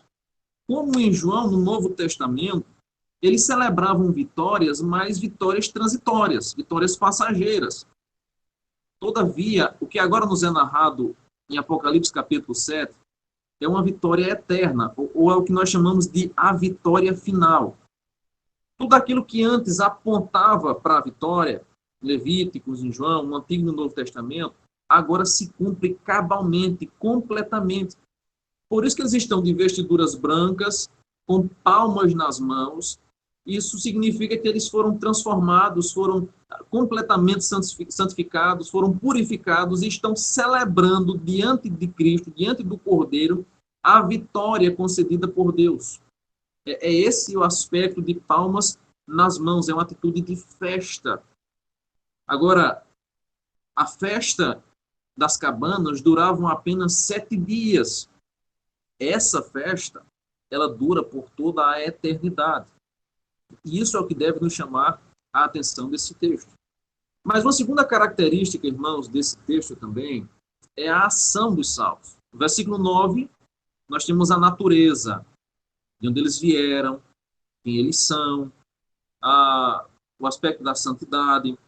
como em João, no Novo Testamento, eles celebravam vitórias, mas vitórias transitórias, vitórias passageiras. Todavia, o que agora nos é narrado em Apocalipse capítulo 7 é uma vitória eterna, ou é o que nós chamamos de a vitória final. Tudo aquilo que antes apontava para a vitória, Levíticos, em João, no Antigo e no Novo Testamento, agora se cumpre cabalmente, completamente. Por isso que eles estão de vestiduras brancas, com palmas nas mãos. Isso significa que eles foram transformados, foram completamente santificados, foram purificados e estão celebrando diante de Cristo, diante do Cordeiro, a vitória concedida por Deus. É esse o aspecto de palmas nas mãos, é uma atitude de festa. Agora, a festa das cabanas durava apenas 7 dias. Essa festa, ela dura por toda a eternidade. E isso é o que deve nos chamar a atenção desse texto. Mas uma segunda característica, irmãos, desse texto também, é a ação dos salvos. No versículo 9, nós temos a natureza, de onde eles vieram, quem eles são, o aspecto da santidade.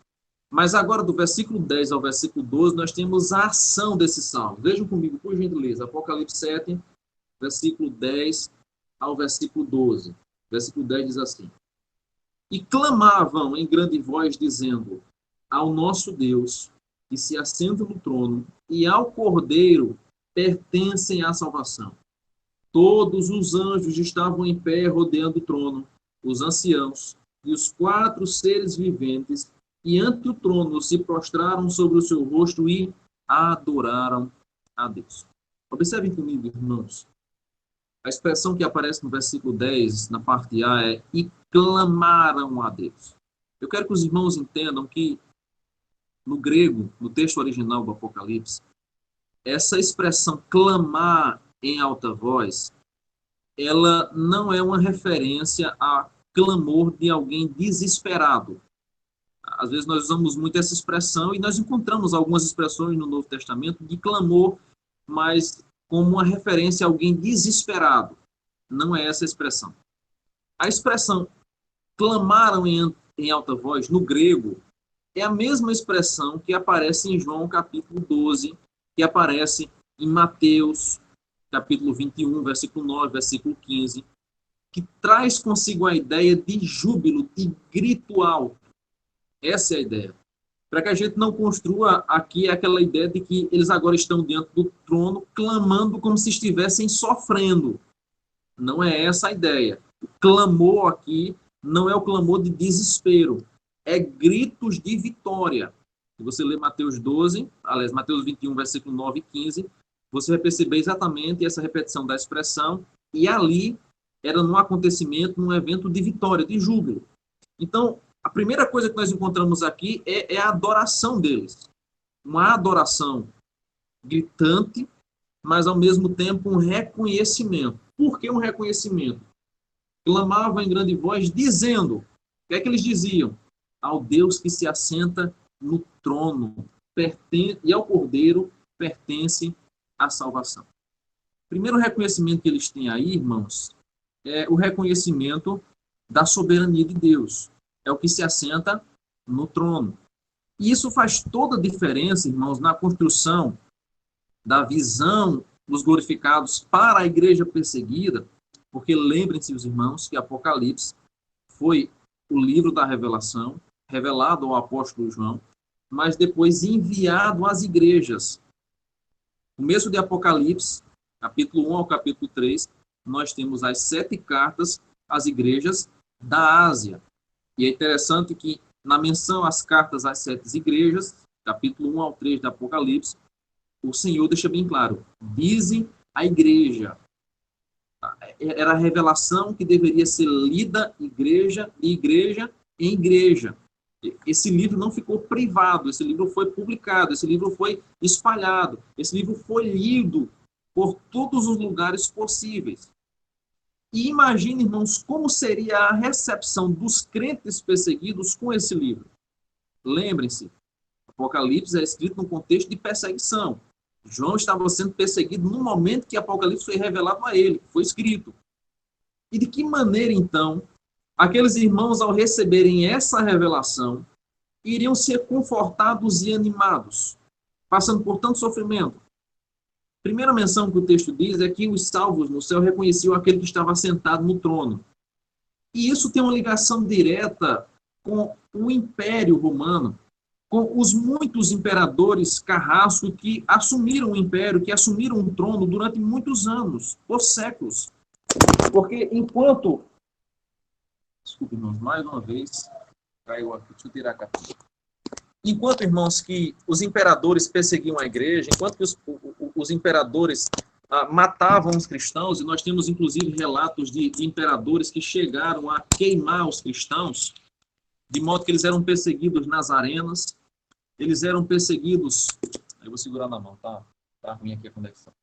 Mas agora, do versículo 10 ao versículo 12, nós temos a ação desse salmo. Vejam comigo, por gentileza, Apocalipse 7, versículo 10 ao versículo 12. Versículo 10 diz assim: E clamavam em grande voz, dizendo: Ao nosso Deus, que se assenta no trono, e ao Cordeiro pertencem à salvação. Todos os anjos estavam em pé rodeando o trono, os anciãos e os 4 seres viventes, e ante o trono se prostraram sobre o seu rosto e adoraram a Deus. Observem comigo, irmãos. A expressão que aparece no versículo 10, na parte A, é e clamaram a Deus. Eu quero que os irmãos entendam que, no grego, no texto original do Apocalipse, essa expressão clamar em alta voz, ela não é uma referência a clamor de alguém desesperado. Às vezes nós usamos muito essa expressão e nós encontramos algumas expressões no Novo Testamento de clamor, mas como uma referência a alguém desesperado. Não é essa a expressão. A expressão clamaram em alta voz, no grego, é a mesma expressão que aparece em João capítulo 12, que aparece em Mateus capítulo 21, versículo 9, versículo 15, que traz consigo a ideia de júbilo, de grito alto. Essa é a ideia. Para que a gente não construa aqui aquela ideia de que eles agora estão diante do trono clamando como se estivessem sofrendo. Não é essa a ideia. O clamor aqui não é o clamor de desespero. É gritos de vitória. Se você ler Mateus 12, aliás, Mateus 21, versículo 9 e 15, você vai perceber exatamente essa repetição da expressão, e ali era num acontecimento, num evento de vitória, de júbilo. Então, a primeira coisa que nós encontramos aqui é a adoração deles. Uma adoração gritante, mas ao mesmo tempo um reconhecimento. Por que um reconhecimento? Clamavam em grande voz, dizendo, o que é que eles diziam? Ao Deus que se assenta no trono, e ao Cordeiro pertence a salvação. O primeiro reconhecimento que eles têm aí, irmãos, é o reconhecimento da soberania de Deus. É o que se assenta no trono. E isso faz toda a diferença, irmãos, na construção da visão dos glorificados para a igreja perseguida, porque lembrem-se, os irmãos, que Apocalipse foi o livro da revelação, revelado ao apóstolo João, mas depois enviado às igrejas. No começo de Apocalipse, capítulo 1 ao capítulo 3, nós temos as 7 cartas às igrejas da Ásia. E é interessante que, na menção às cartas às 7 igrejas, capítulo 1 ao 3 de Apocalipse, o Senhor deixa bem claro, dizem a igreja. Era a revelação que deveria ser lida igreja em igreja. Esse livro não ficou privado, esse livro foi publicado, esse livro foi espalhado, esse livro foi lido por todos os lugares possíveis. E imagine, irmãos, como seria a recepção dos crentes perseguidos com esse livro. Lembrem-se, Apocalipse é escrito num contexto de perseguição. João estava sendo perseguido no momento que Apocalipse foi revelado a ele, foi escrito. E de que maneira, então, aqueles irmãos, ao receberem essa revelação, iriam ser confortados e animados, passando por tanto sofrimento? A primeira menção que o texto diz é que os salvos no céu reconheciam aquele que estava sentado no trono. E isso tem uma ligação direta com o Império Romano, com os muitos imperadores carrascos que assumiram o império, que assumiram o trono durante muitos anos, por séculos. Porque enquanto... Desculpe, irmãos, mais uma vez, caiu aqui, deixa eu tirar a capinha. Enquanto, irmãos, que os imperadores perseguiam a igreja, enquanto que os imperadores matavam os cristãos, e nós temos, inclusive, relatos de imperadores que chegaram a queimar os cristãos, de modo que eles eram perseguidos nas arenas, eles eram perseguidos... Eu vou segurar na mão, tá? Tá ruim aqui a conexão.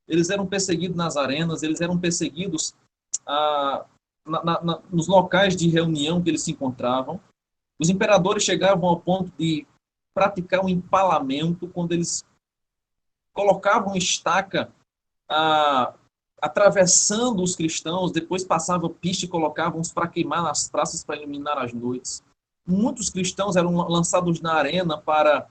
Eles eram perseguidos nas arenas, eles eram perseguidos nos locais de reunião que eles se encontravam. Os imperadores chegavam ao ponto de praticar um empalamento quando eles colocavam estaca atravessando os cristãos, depois passavam pista e colocavam-os para queimar nas praças, para iluminar as noites. Muitos cristãos eram lançados na arena para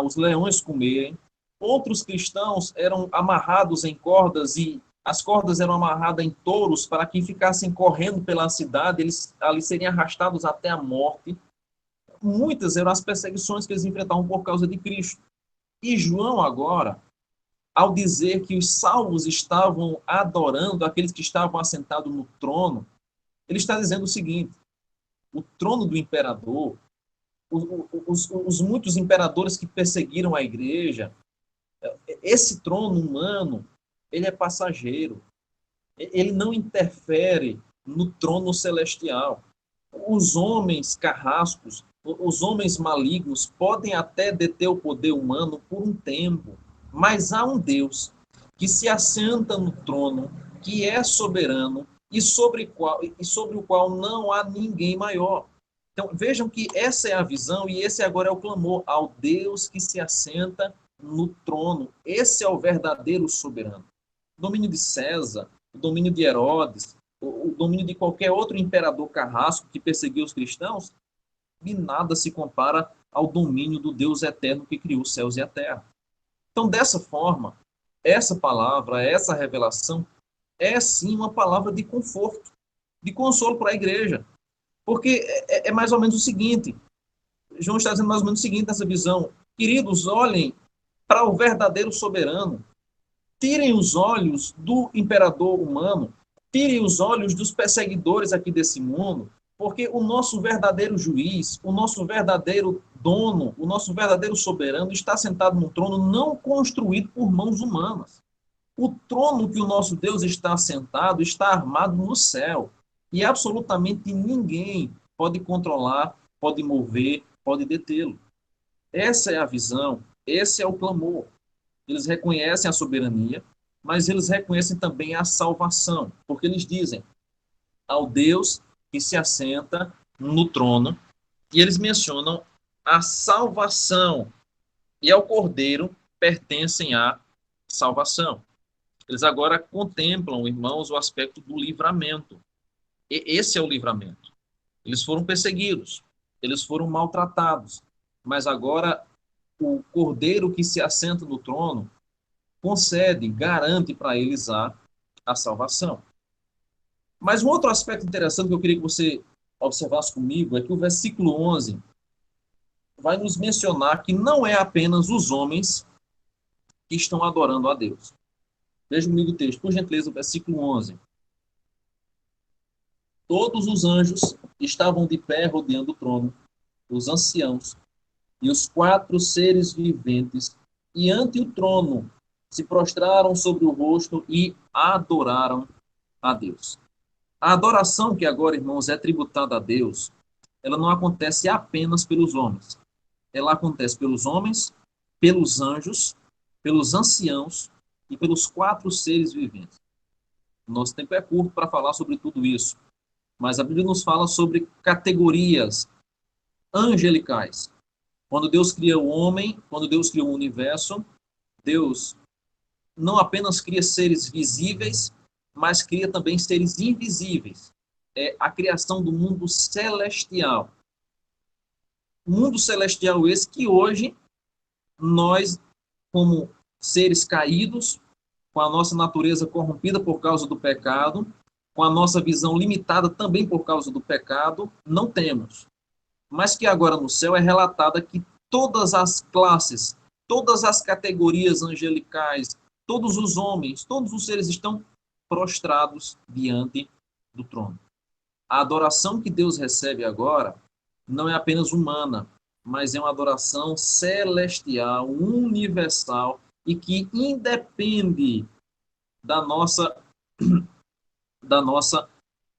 os leões comerem. Outros cristãos eram amarrados em cordas e as cordas eram amarradas em touros para que ficassem correndo pela cidade, eles ali seriam arrastados até a morte. Muitas eram as perseguições que eles enfrentavam por causa de Cristo. E João agora, ao dizer que os salvos estavam adorando aqueles que estavam assentados no trono, ele está dizendo o seguinte: o trono do imperador, os muitos imperadores que perseguiram a igreja, esse trono humano, ele é passageiro. Ele não interfere no trono celestial. Os homens carrascos, os homens malignos podem até deter o poder humano por um tempo, mas há um Deus que se assenta no trono, que é soberano e sobre o qual não há ninguém maior. Então, vejam que essa é a visão e esse agora é o clamor ao Deus que se assenta no trono. Esse é o verdadeiro soberano. O domínio de César, o domínio de Herodes, o domínio de qualquer outro imperador carrasco que perseguiu os cristãos, de nada se compara ao domínio do Deus eterno que criou os céus e a terra. Então, dessa forma, essa palavra, essa revelação, é sim uma palavra de conforto, de consolo para a igreja. Porque é mais ou menos o seguinte, João está dizendo mais ou menos o seguinte nessa visão: queridos, olhem para o verdadeiro soberano, tirem os olhos do imperador humano, tirem os olhos dos perseguidores aqui desse mundo, porque o nosso verdadeiro juiz, o nosso verdadeiro dono, o nosso verdadeiro soberano está sentado num trono não construído por mãos humanas. O trono que o nosso Deus está sentado está armado no céu. E absolutamente ninguém pode controlar, pode mover, pode detê-lo. Essa é a visão, esse é o clamor. Eles reconhecem a soberania, mas eles reconhecem também a salvação, porque eles dizem ao Deus que se assenta no trono, e eles mencionam a salvação, e ao Cordeiro pertencem à salvação. Eles agora contemplam, irmãos, o aspecto do livramento. E esse é o livramento. Eles foram perseguidos, eles foram maltratados, mas agora o Cordeiro que se assenta no trono concede, garante para eles a salvação. Mas um outro aspecto interessante que eu queria que você observasse comigo é que o versículo 11 vai nos mencionar que não é apenas os homens que estão adorando a Deus. Veja comigo o texto, por gentileza, o versículo 11. Todos os anjos estavam de pé rodeando o trono, os anciãos e os 4 seres viventes, e ante o trono se prostraram sobre o rosto e adoraram a Deus. A adoração que agora, irmãos, é tributada a Deus, ela não acontece apenas pelos homens. Ela acontece pelos homens, pelos anjos, pelos anciãos e pelos 4 seres viventes. Nosso tempo é curto para falar sobre tudo isso, mas a Bíblia nos fala sobre categorias angelicais. Quando Deus cria o homem, quando Deus cria o universo, Deus não apenas cria seres visíveis, mas cria também seres invisíveis. É a criação do mundo celestial. O mundo celestial esse que hoje nós, como seres caídos, com a nossa natureza corrompida por causa do pecado, com a nossa visão limitada também por causa do pecado, não temos. Mas que agora no céu é relatada que todas as classes, todas as categorias angelicais, todos os homens, todos os seres estão prostrados diante do trono. A adoração que Deus recebe agora não é apenas humana, mas é uma adoração celestial, universal, e que independe da nossa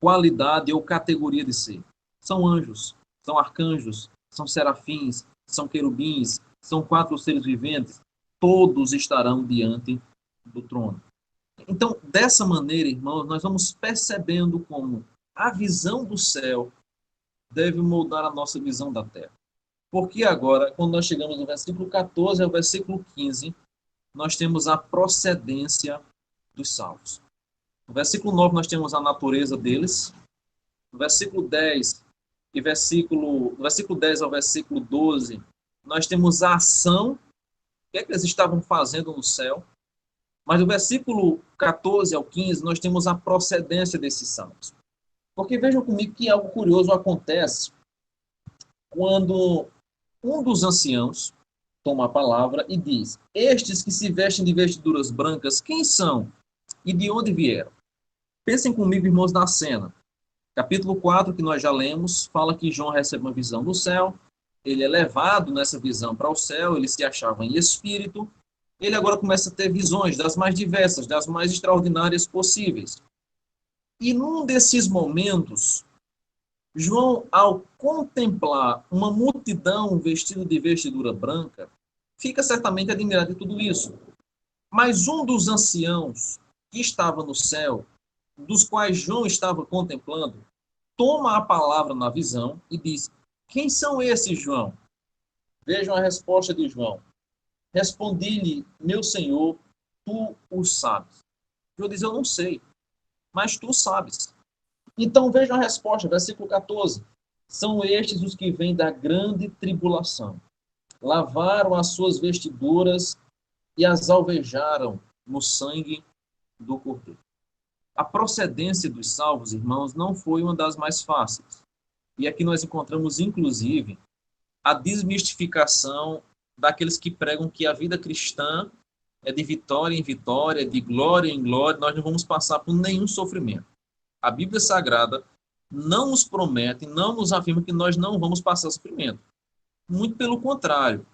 qualidade ou categoria de ser. São anjos, são arcanjos, são serafins, são querubins, são 4 seres viventes, todos estarão diante do trono. Então, dessa maneira, irmãos, nós vamos percebendo como a visão do céu deve moldar a nossa visão da terra. Porque agora, quando nós chegamos no versículo 14 ao versículo 15, nós temos a procedência dos salvos. No versículo 9, nós temos a natureza deles. No versículo 10, do versículo 10 ao versículo 12, nós temos a ação, o que é que eles estavam fazendo no céu. Mas do versículo 14 ao 15, nós temos a procedência desses salvos. Porque vejam comigo que algo curioso acontece quando um dos anciãos toma a palavra e diz: estes que se vestem de vestiduras brancas, quem são e de onde vieram? Pensem comigo, irmãos, na cena. Capítulo 4, que nós já lemos, fala que João recebe uma visão do céu, ele é levado nessa visão para o céu, ele se achava em espírito, ele agora começa a ter visões das mais diversas, das mais extraordinárias possíveis. E num desses momentos, João, ao contemplar uma multidão vestida de vestidura branca, fica certamente admirado de tudo isso. Mas um dos anciãos que estava no céu, dos quais João estava contemplando, toma a palavra na visão e diz: quem são esses, João? Vejam a resposta de João. Respondi-lhe: meu Senhor, tu o sabes. João diz: eu não sei, mas tu sabes. Então vejam a resposta, versículo 14. São estes os que vêm da grande tribulação. Lavaram as suas vestiduras e as alvejaram no sangue do Cordeiro. A procedência dos salvos, irmãos, não foi uma das mais fáceis. E aqui nós encontramos, inclusive, a desmistificação daqueles que pregam que a vida cristã é de vitória em vitória, de glória em glória, nós não vamos passar por nenhum sofrimento. A Bíblia Sagrada não nos promete, não nos afirma que nós não vamos passar sofrimento. Muito pelo contrário.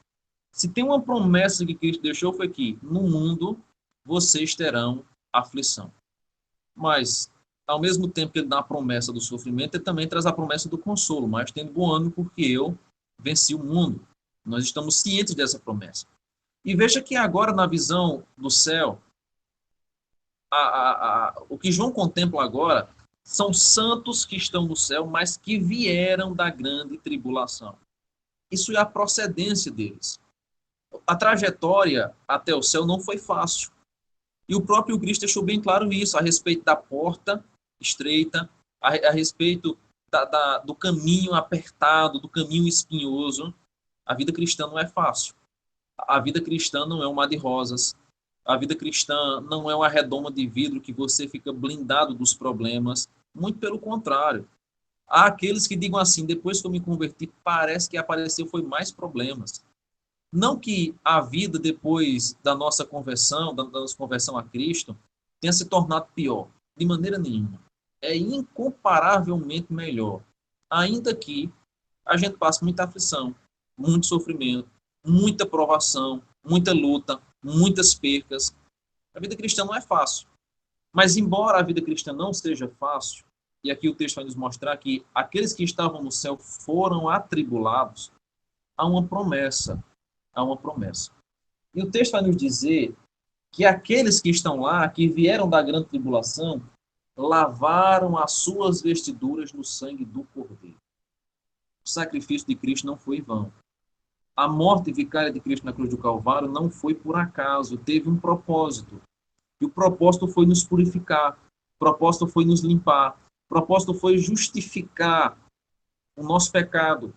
Se tem uma promessa que Cristo deixou, foi que no mundo vocês terão aflição. Mas, ao mesmo tempo que ele dá a promessa do sofrimento, ele também traz a promessa do consolo. Mas tendo bom ânimo, porque eu venci o mundo. Nós estamos cientes dessa promessa. E veja que agora, na visão do céu, o que João contempla agora são santos que estão no céu, mas que vieram da grande tribulação. Isso é a procedência deles. A trajetória até o céu não foi fácil. E o próprio Cristo deixou bem claro isso, a respeito da porta estreita, a respeito do caminho apertado, do caminho espinhoso. A vida cristã não é fácil. A vida cristã não é um mar de rosas. A vida cristã não é uma redoma de vidro que você fica blindado dos problemas. Muito pelo contrário. Há aqueles que digam assim: depois que eu me converti, parece que apareceu foi mais problemas. Não que a vida depois da nossa conversão a Cristo, tenha se tornado pior. De maneira nenhuma. É incomparavelmente melhor. Ainda que a gente passe muita aflição, muito sofrimento, muita provação, muita luta, muitas percas. A vida cristã não é fácil. Mas embora a vida cristã não seja fácil, e aqui o texto vai nos mostrar que aqueles que estavam no céu foram atribulados, há uma promessa. Há uma promessa. E o texto vai nos dizer que aqueles que estão lá, que vieram da grande tribulação, lavaram as suas vestiduras no sangue do Cordeiro. O sacrifício de Cristo não foi em vão. A morte vicária de Cristo na cruz do Calvário não foi por acaso, teve um propósito. E o propósito foi nos purificar, o propósito foi nos limpar, o propósito foi justificar o nosso pecado,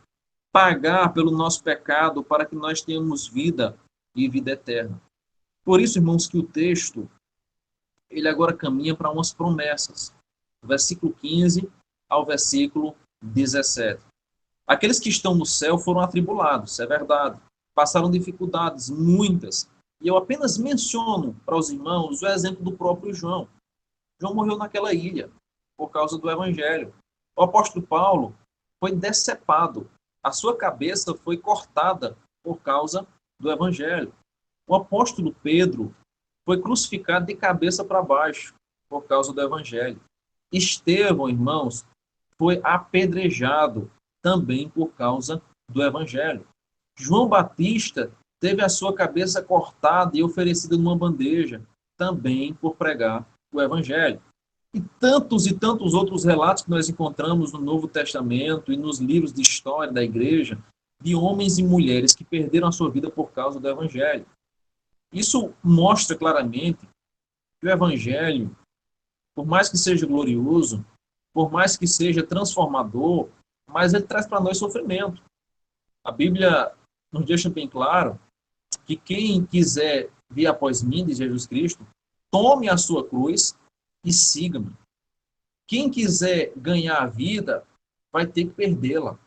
pagar pelo nosso pecado para que nós tenhamos vida e vida eterna. Por isso, irmãos, que o texto, ele agora caminha para umas promessas. Do versículo 15 ao versículo 17. Aqueles que estão no céu foram atribulados, é verdade. Passaram dificuldades, muitas. E eu apenas menciono para os irmãos o exemplo do próprio João. João morreu naquela ilha por causa do Evangelho. O apóstolo Paulo foi decepado. A sua cabeça foi cortada por causa do Evangelho. O apóstolo Pedro foi crucificado de cabeça para baixo por causa do Evangelho. Estevão, irmãos, foi apedrejado também por causa do Evangelho. João Batista teve a sua cabeça cortada e oferecida numa bandeja, também por pregar o Evangelho. E tantos outros relatos que nós encontramos no Novo Testamento e nos livros de história da igreja, de homens e mulheres que perderam a sua vida por causa do Evangelho. Isso mostra claramente que o Evangelho, por mais que seja glorioso, por mais que seja transformador, mas ele traz para nós sofrimento. A Bíblia nos deixa bem claro que quem quiser vir após mim, de Jesus Cristo, tome a sua cruz e siga-me. Quem quiser ganhar a vida, vai ter que perdê-la.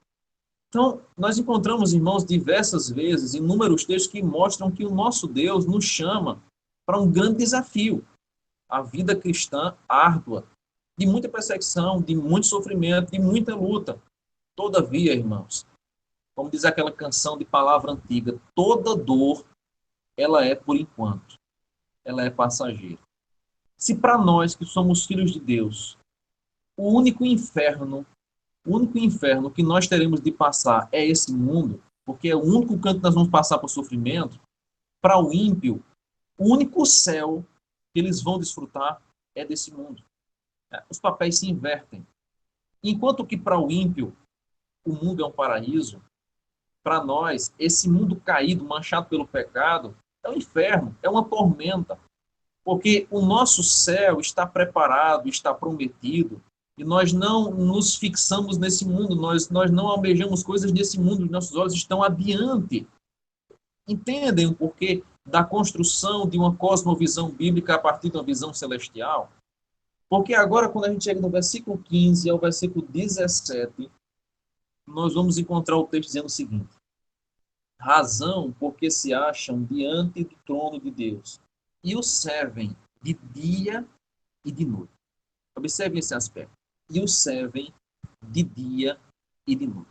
Então, nós encontramos, irmãos, diversas vezes, inúmeros textos que mostram que o nosso Deus nos chama para um grande desafio. A vida cristã árdua, de muita perseguição, de muito sofrimento, de muita luta. Todavia, irmãos, como diz aquela canção de palavra antiga, toda dor, ela é por enquanto. Ela é passageira. Se para nós que somos filhos de Deus, o único inferno que nós teremos de passar é esse mundo, porque é o único canto que nós vamos passar por sofrimento, para o ímpio, o único céu que eles vão desfrutar é desse mundo. Os papéis se invertem. Enquanto que para o ímpio, o mundo é um paraíso, para nós, esse mundo caído, manchado pelo pecado, é um inferno, é uma tormenta. Porque o nosso céu está preparado, está prometido, e nós não nos fixamos nesse mundo, nós não almejamos coisas desse mundo, os nossos olhos estão adiante. Entendem o porquê da construção de uma cosmovisão bíblica a partir de uma visão celestial? Porque agora, quando a gente chega no versículo 15 ao versículo 17, nós vamos encontrar o texto dizendo o seguinte: razão porque se acham diante do trono de Deus e o servem de dia e de noite. Observem esse aspecto. E o servem de dia e de noite.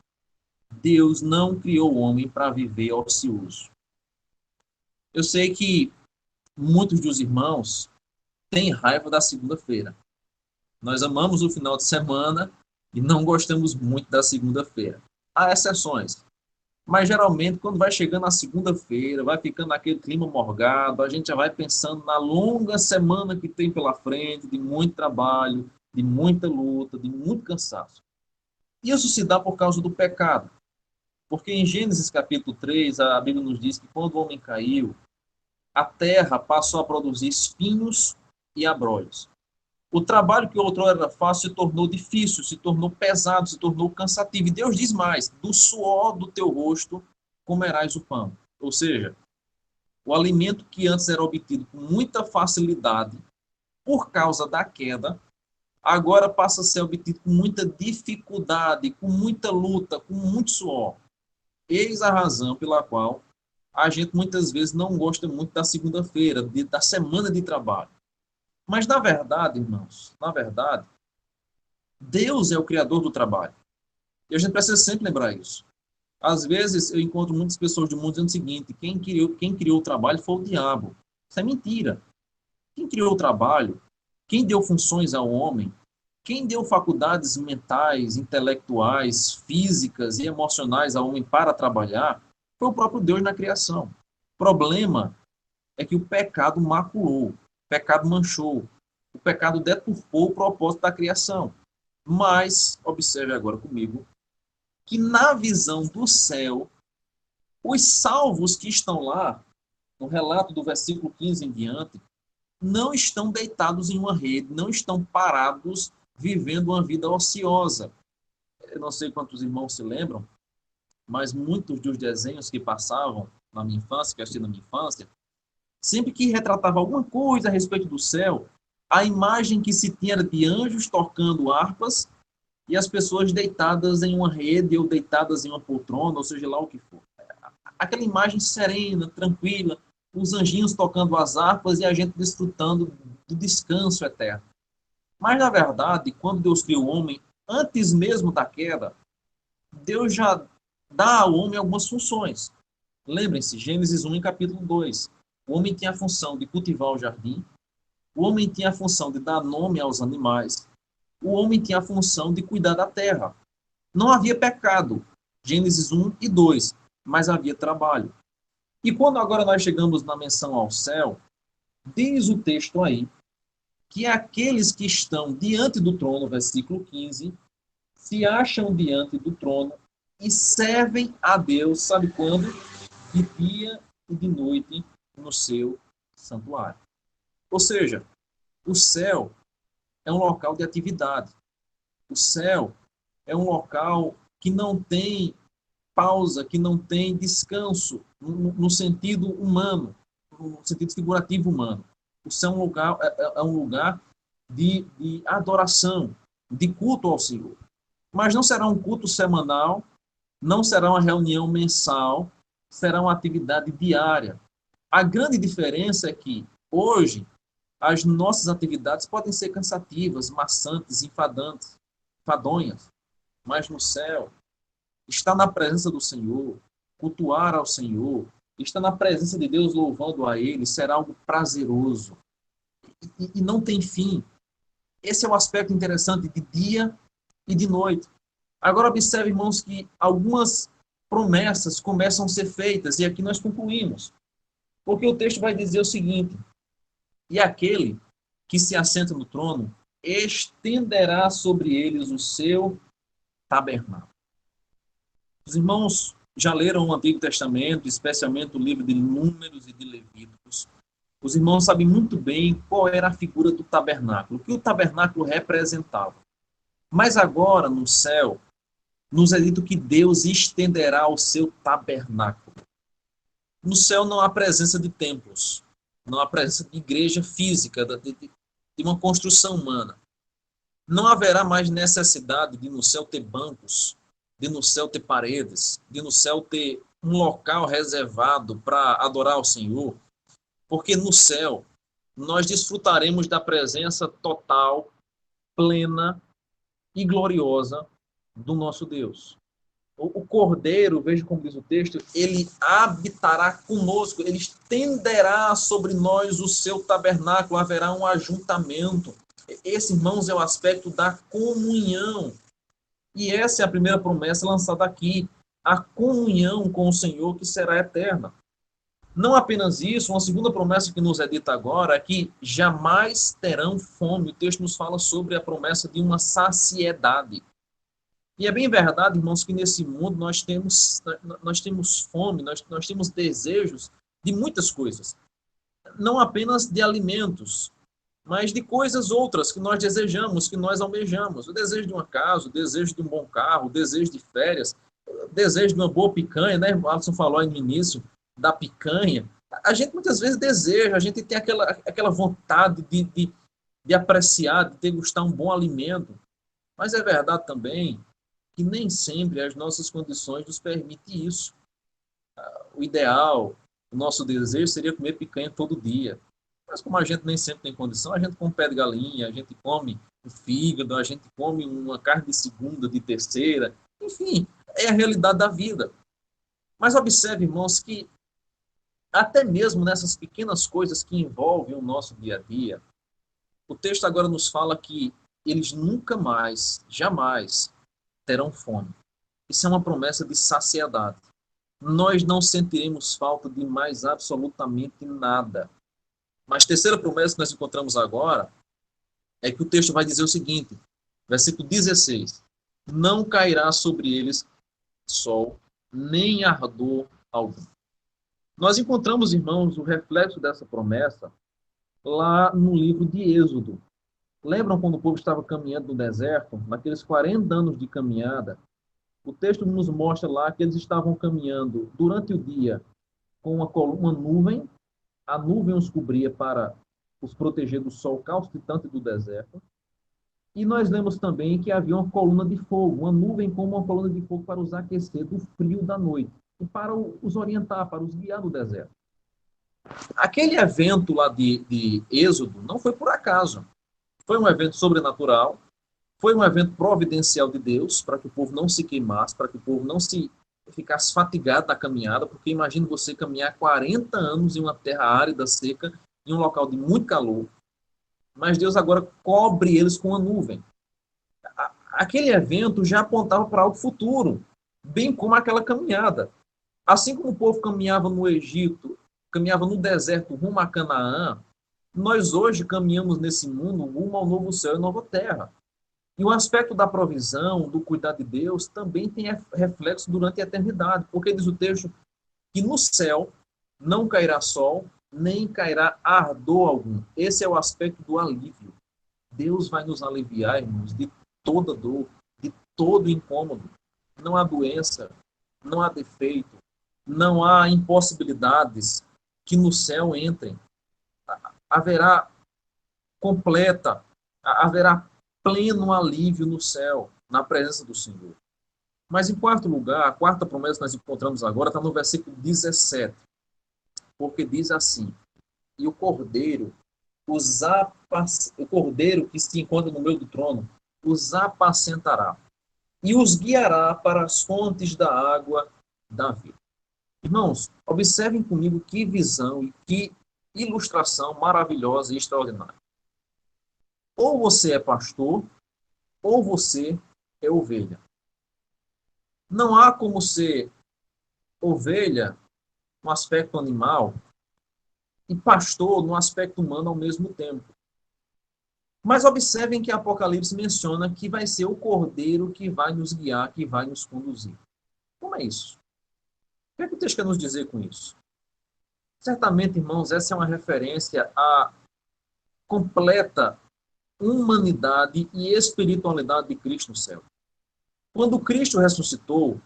Deus não criou o homem para viver ocioso. Eu sei que muitos dos irmãos têm raiva da segunda-feira. Nós amamos o final de semana e não gostamos muito da segunda-feira. Há exceções. Mas, geralmente, quando vai chegando a segunda-feira, vai ficando naquele clima morgado, a gente já vai pensando na longa semana que tem pela frente, de muito trabalho, de muita luta, de muito cansaço. Isso se dá por causa do pecado. Porque em Gênesis capítulo 3, a Bíblia nos diz que quando o homem caiu, a terra passou a produzir espinhos e abrolhos. O trabalho que outrora era fácil se tornou difícil, se tornou pesado, se tornou cansativo. E Deus diz mais: do suor do teu rosto comerás o pão. Ou seja, o alimento que antes era obtido com muita facilidade, por causa da queda, agora passa a ser obtido com muita dificuldade, com muita luta, com muito suor. Eis a razão pela qual a gente muitas vezes não gosta muito da segunda-feira, da semana de trabalho. Mas, na verdade, irmãos, Deus é o criador do trabalho. E a gente precisa sempre lembrar isso. Às vezes, eu encontro muitas pessoas do mundo dizendo o seguinte: quem criou o trabalho foi o diabo. Isso é mentira. Quem criou o trabalho, quem deu funções ao homem, quem deu faculdades mentais, intelectuais, físicas e emocionais ao homem para trabalhar, foi o próprio Deus na criação. O problema é que o pecado maculou, o pecado manchou, o pecado deturpou o propósito da criação. Mas, observe agora comigo, que na visão do céu, os salvos que estão lá, no relato do versículo 15 em diante, não estão deitados em uma rede, não estão parados vivendo uma vida ociosa. Eu não sei quantos irmãos se lembram, mas muitos dos desenhos que passavam na minha infância, que eu assisti na minha infância, sempre que retratava alguma coisa a respeito do céu, a imagem que se tinha era de anjos tocando harpas e as pessoas deitadas em uma rede ou deitadas em uma poltrona, ou seja lá o que for. Aquela imagem serena, tranquila, os anjinhos tocando as harpas e a gente desfrutando do descanso eterno. Mas, na verdade, quando Deus criou o homem, antes mesmo da queda, Deus já dá ao homem algumas funções. Lembrem-se, Gênesis 1 e capítulo 2. O homem tinha a função de cultivar o jardim, o homem tinha a função de dar nome aos animais, o homem tinha a função de cuidar da terra. Não havia pecado, Gênesis 1 e 2, mas havia trabalho. E quando agora nós chegamos na menção ao céu, diz o texto aí, que aqueles que estão diante do trono, versículo 15, se acham diante do trono e servem a Deus, sabe quando? De dia e de noite, no seu santuário. Ou seja, o céu é um local de atividade. O céu é um local que não tem pausa, que não tem descanso no sentido humano, no sentido figurativo humano. O céu é um lugar de adoração, de culto ao Senhor. Mas não será um culto semanal, não será uma reunião mensal, será uma atividade diária. A grande diferença é que, hoje, as nossas atividades podem ser cansativas, maçantes, enfadantes, enfadonhas, mas no céu, estar na presença do Senhor, cultuar ao Senhor, estar na presença de Deus louvando a Ele, será algo prazeroso e não tem fim. Esse é o aspecto interessante de dia e de noite. Agora observe, irmãos, que algumas promessas começam a ser feitas, e aqui nós concluímos. Porque o texto vai dizer o seguinte: e aquele que se assenta no trono estenderá sobre eles o seu tabernáculo. Os irmãos já leram o Antigo Testamento, especialmente o livro de Números e de Levíticos. Os irmãos sabem muito bem qual era a figura do tabernáculo, o que o tabernáculo representava. Mas agora, no céu, nos é dito que Deus estenderá o seu tabernáculo. No céu não há presença de templos, não há presença de igreja física, de uma construção humana. Não haverá mais necessidade de no céu ter bancos, de no céu ter paredes, de no céu ter um local reservado para adorar ao Senhor, porque no céu nós desfrutaremos da presença total, plena e gloriosa do nosso Deus. O Cordeiro, veja como diz o texto, ele habitará conosco, ele estenderá sobre nós o seu tabernáculo, haverá um ajuntamento. Esse, irmãos, é o aspecto da comunhão. E essa é a primeira promessa lançada aqui, a comunhão com o Senhor que será eterna. Não apenas isso, uma segunda promessa que nos é dita agora é que jamais terão fome. O texto nos fala sobre a promessa de uma saciedade. E é bem verdade, irmãos, que nesse mundo nós temos fome, nós temos desejos de muitas coisas. Não apenas de alimentos, mas de coisas outras que nós desejamos, que nós almejamos. O desejo de uma casa, o desejo de um bom carro, o desejo de férias, o desejo de uma boa picanha, né? O Alisson falou aí no início da picanha. A gente muitas vezes deseja, a gente tem aquela vontade de apreciar, de degustar um bom alimento. Mas é verdade também que nem sempre as nossas condições nos permitem isso. O ideal, o nosso desejo seria comer picanha todo dia. Mas como a gente nem sempre tem condição, a gente come pé de galinha, a gente come o fígado, a gente come uma carne de segunda, de terceira. Enfim, é a realidade da vida. Mas observe, irmãos, que até mesmo nessas pequenas coisas que envolvem o nosso dia a dia, o texto agora nos fala que eles nunca mais, jamais, terão fome. Isso é uma promessa de saciedade. Nós não sentiremos falta de mais absolutamente nada. Mas a terceira promessa que nós encontramos agora é que o texto vai dizer o seguinte, versículo 16, não cairá sobre eles sol, nem ardor algum. Nós encontramos, irmãos, o reflexo dessa promessa lá no livro de Êxodo. Lembram quando o povo estava caminhando no deserto, naqueles 40 anos de caminhada? O texto nos mostra lá que eles estavam caminhando durante o dia com uma nuvem, a nuvem os cobria para os proteger do sol causticante do deserto, e nós lemos também que havia uma coluna de fogo, uma nuvem como uma coluna de fogo para os aquecer do frio da noite, e para os orientar, para os guiar no deserto. Aquele evento lá de Êxodo não foi por acaso. Foi um evento sobrenatural, foi um evento providencial de Deus, para que o povo não se queimasse, para que o povo não se ficasse fatigado na caminhada, porque imagine você caminhar 40 anos em uma terra árida, seca, em um local de muito calor. Mas Deus agora cobre eles com uma nuvem. Aquele evento já apontava para algo futuro, bem como aquela caminhada. Assim como o povo caminhava no Egito, caminhava no deserto rumo a Canaã, nós hoje caminhamos nesse mundo rumo ao novo céu e nova terra. E o aspecto da provisão, do cuidado de Deus, também tem reflexo durante a eternidade, porque diz o texto que no céu não cairá sol, nem cairá ardor algum. Esse é o aspecto do alívio. Deus vai nos aliviar, irmãos, de toda dor, de todo incômodo. Não há doença, não há defeito, não há impossibilidades que no céu entrem. Haverá haverá pleno alívio no céu, na presença do Senhor. Mas, em quarto lugar, a quarta promessa que nós encontramos agora está no versículo 17, porque diz assim: e o cordeiro que se encontra no meio do trono os apacentará e os guiará para as fontes da água da vida. Irmãos, observem comigo que visão e que ilustração maravilhosa e extraordinária. Ou você é pastor, ou você é ovelha. Não há como ser ovelha no aspecto animal e pastor no aspecto humano ao mesmo tempo. Mas observem que Apocalipse menciona que vai ser o cordeiro que vai nos guiar, que vai nos conduzir. Como é isso? O que é que o texto quer nos dizer com isso? Certamente, irmãos, essa é uma referência à completa humanidade e espiritualidade de Cristo no céu. Quando Cristo ressuscitou,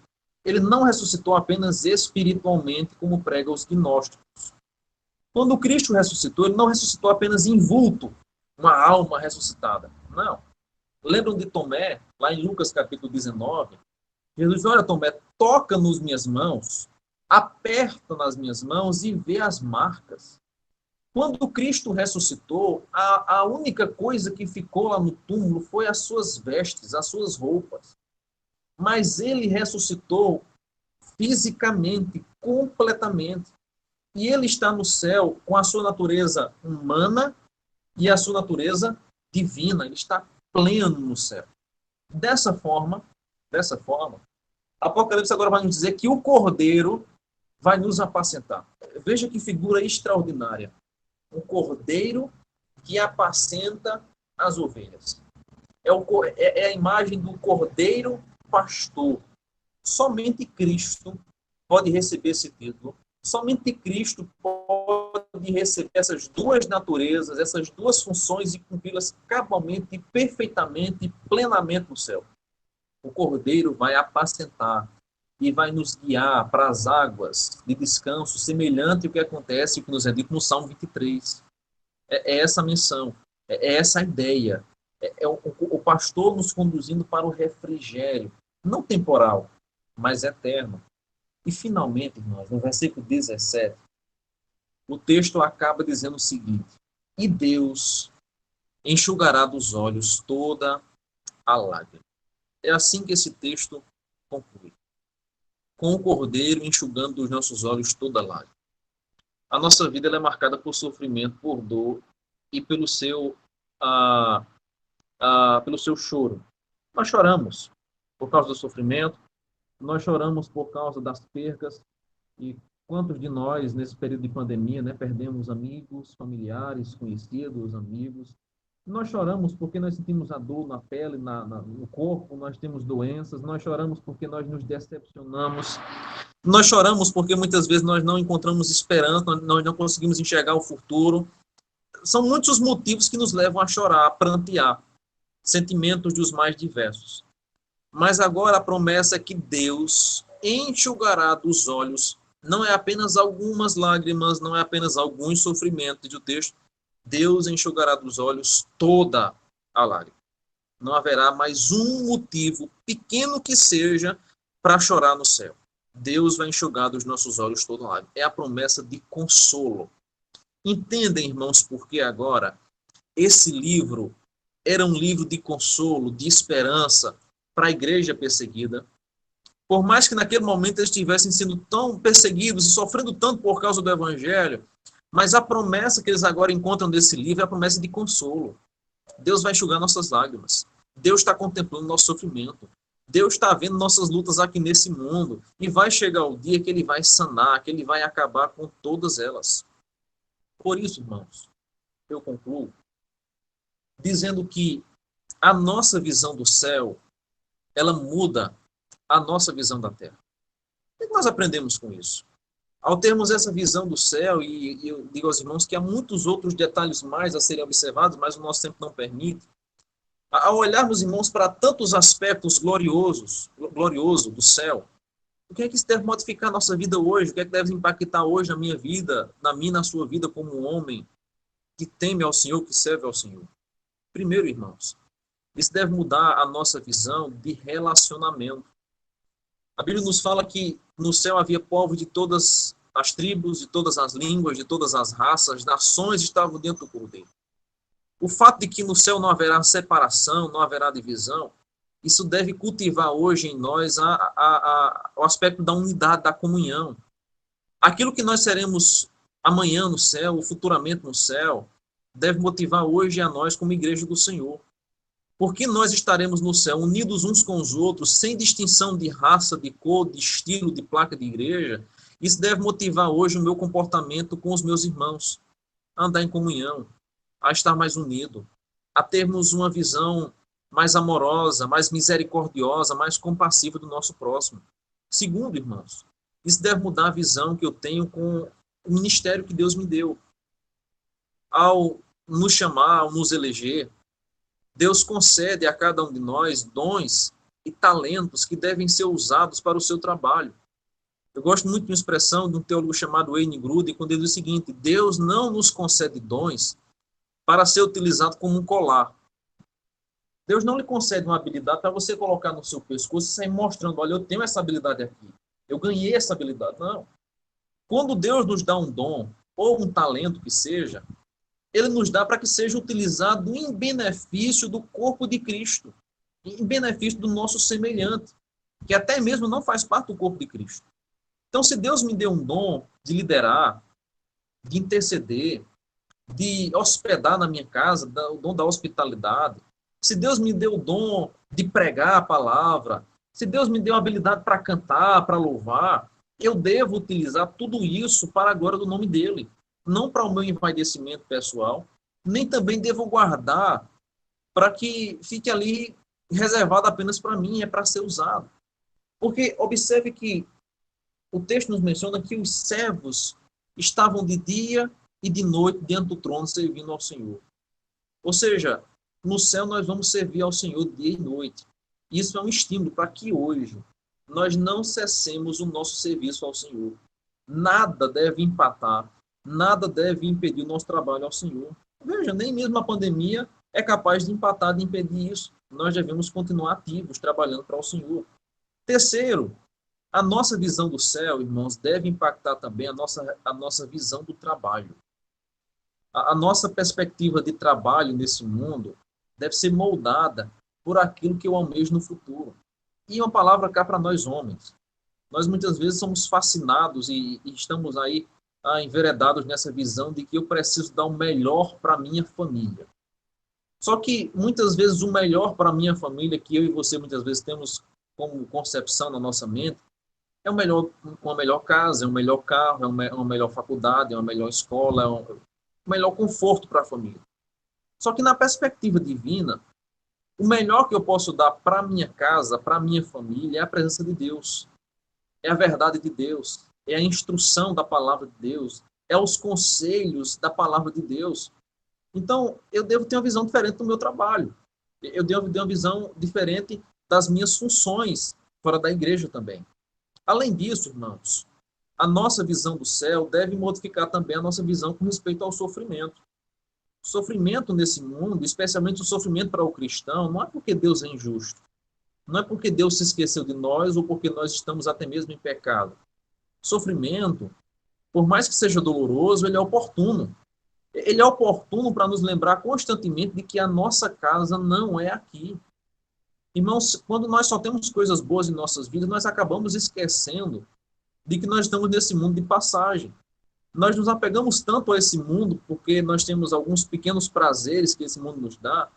ele não ressuscitou apenas espiritualmente, como pregam os gnósticos. Quando Cristo ressuscitou, ele não ressuscitou apenas em vulto, uma alma ressuscitada. Não. Lembram de Tomé, lá em Lucas capítulo 19? Jesus disse: olha, Tomé, toca nas minhas mãos, aperta nas minhas mãos e vê as marcas. Quando Cristo ressuscitou, a única coisa que ficou lá no túmulo foi as suas vestes, as suas roupas. Mas ele ressuscitou fisicamente, completamente. E ele está no céu com a sua natureza humana e a sua natureza divina. Ele está pleno no céu. Dessa forma, Apocalipse agora vai nos dizer que o Cordeiro vai nos apacentar. Veja que figura extraordinária. Um cordeiro que apacenta as ovelhas. É a imagem do cordeiro pastor. Somente Cristo pode receber esse título. Somente Cristo pode receber essas duas naturezas, essas duas funções e cumpri-las cabalmente, perfeitamente e plenamente no céu. O cordeiro vai apacentar e vai nos guiar para as águas de descanso, semelhante ao que acontece, que nos é dito no Salmo 23. É essa a missão, é essa a ideia. É o pastor nos conduzindo para o refrigério, não temporal, mas eterno. E, finalmente, irmãos, no versículo 17, o texto acaba dizendo o seguinte: e Deus enxugará dos olhos toda a lágrima. É assim que esse texto conclui. Com o Cordeiro enxugando dos nossos olhos toda a lágrima. A nossa vida ela é marcada por sofrimento, por dor e pelo seu choro. Nós choramos por causa do sofrimento, nós choramos por causa das percas. E quantos de nós, nesse período de pandemia, perdemos amigos, familiares, conhecidos, amigos. Nós choramos porque nós sentimos a dor na pele, no corpo, nós temos doenças, nós choramos porque nós nos decepcionamos, nós choramos porque muitas vezes nós não encontramos esperança, nós não conseguimos enxergar o futuro. São muitos os motivos que nos levam a chorar, a prantear, sentimentos dos mais diversos. Mas agora a promessa é que Deus enxugará dos olhos, não é apenas algumas lágrimas, não é apenas alguns sofrimentos, diz o texto, Deus enxugará dos olhos toda a lágrima. Não haverá mais um motivo, pequeno que seja, para chorar no céu. Deus vai enxugar dos nossos olhos toda a lágrima. É a promessa de consolo. Entendem, irmãos, porque agora esse livro era um livro de consolo, de esperança para a igreja perseguida. Por mais que naquele momento eles estivessem sendo tão perseguidos e sofrendo tanto por causa do evangelho, mas a promessa que eles agora encontram nesse livro é a promessa de consolo. Deus vai enxugar nossas lágrimas. Deus está contemplando nosso sofrimento. Deus está vendo nossas lutas aqui nesse mundo. E vai chegar o dia que Ele vai sanar, que Ele vai acabar com todas elas. Por isso, irmãos, eu concluo dizendo que a nossa visão do céu, ela muda a nossa visão da terra. O que nós aprendemos com isso? Ao termos essa visão do céu, e eu digo aos irmãos que há muitos outros detalhes mais a serem observados, mas o nosso tempo não permite, ao olharmos, irmãos, para tantos aspectos glorioso do céu, o que é que isso deve modificar a nossa vida hoje? O que é que deve impactar hoje a minha vida, na minha e na sua vida como um homem que teme ao Senhor, que serve ao Senhor? Primeiro, irmãos, isso deve mudar a nossa visão de relacionamento. A Bíblia nos fala que no céu havia povos de todas as tribos, de todas as línguas, de todas as raças, nações estavam dentro do Cordeiro. O fato de que no céu não haverá separação, não haverá divisão, isso deve cultivar hoje em nós o aspecto da unidade, da comunhão. Aquilo que nós seremos amanhã no céu, ou futuramente no céu, deve motivar hoje a nós como igreja do Senhor. Porque nós estaremos no céu unidos uns com os outros, sem distinção de raça, de cor, de estilo, de placa de igreja. Isso deve motivar hoje o meu comportamento com os meus irmãos, a andar em comunhão, a estar mais unido, a termos uma visão mais amorosa, mais misericordiosa, mais compassiva do nosso próximo. Segundo, irmãos, isso deve mudar a visão que eu tenho com o ministério que Deus me deu. Ao nos chamar, ao nos eleger, Deus concede a cada um de nós dons e talentos que devem ser usados para o seu trabalho. Eu gosto muito de uma expressão de um teólogo chamado Wayne Grudem, quando ele diz o seguinte: Deus não nos concede dons para ser utilizado como um colar. Deus não lhe concede uma habilidade para você colocar no seu pescoço e sair mostrando, olha, eu tenho essa habilidade aqui, eu ganhei essa habilidade. Não. Quando Deus nos dá um dom, ou um talento que seja, ele nos dá para que seja utilizado em benefício do corpo de Cristo, em benefício do nosso semelhante, que até mesmo não faz parte do corpo de Cristo. Então, se Deus me deu um dom de liderar, de interceder, de hospedar na minha casa, o dom da hospitalidade, se Deus me deu o dom de pregar a palavra, se Deus me deu a habilidade para cantar, para louvar, eu devo utilizar tudo isso para a glória do nome dele. Não para o meu envaidecimento pessoal, nem também devo guardar para que fique ali reservado apenas para mim, é para ser usado. Porque observe que o texto nos menciona que os servos estavam de dia e de noite diante do trono servindo ao Senhor. Ou seja, no céu nós vamos servir ao Senhor dia e noite. Isso é um estímulo para que hoje nós não cessemos o nosso serviço ao Senhor. Nada deve empatar, nada deve impedir o nosso trabalho ao Senhor. Veja, nem mesmo a pandemia é capaz de empatar, de impedir isso. Nós devemos continuar ativos, trabalhando para o Senhor. Terceiro, a nossa visão do céu, irmãos, deve impactar também a nossa visão do trabalho. A nossa perspectiva de trabalho nesse mundo deve ser moldada por aquilo que eu almejo no futuro. E uma palavra cá para nós homens. Nós muitas vezes somos fascinados e estamos aí enveredados nessa visão de que eu preciso dar o melhor para a minha família. Só que muitas vezes o melhor para a minha família, que eu e você muitas vezes temos como concepção na nossa mente, é uma melhor casa, é um melhor carro, é uma melhor faculdade, é uma melhor escola, é um melhor conforto para a família. Só que na perspectiva divina, o melhor que eu posso dar para a minha casa, para a minha família, é a presença de Deus. É a verdade de Deus. É a instrução da palavra de Deus. É os conselhos da palavra de Deus. Então, eu devo ter uma visão diferente do meu trabalho. Eu devo ter uma visão diferente das minhas funções fora da igreja também. Além disso, irmãos, a nossa visão do céu deve modificar também a nossa visão com respeito ao sofrimento. O sofrimento nesse mundo, especialmente o sofrimento para o cristão, não é porque Deus é injusto. Não é porque Deus se esqueceu de nós ou porque nós estamos até mesmo em pecado. Sofrimento, por mais que seja doloroso, ele é oportuno. Ele é oportuno para nos lembrar constantemente de que a nossa casa não é aqui. Irmãos, quando nós só temos coisas boas em nossas vidas, nós acabamos esquecendo de que nós estamos nesse mundo de passagem. Nós nos apegamos tanto a esse mundo, porque nós temos alguns pequenos prazeres que esse mundo nos dá,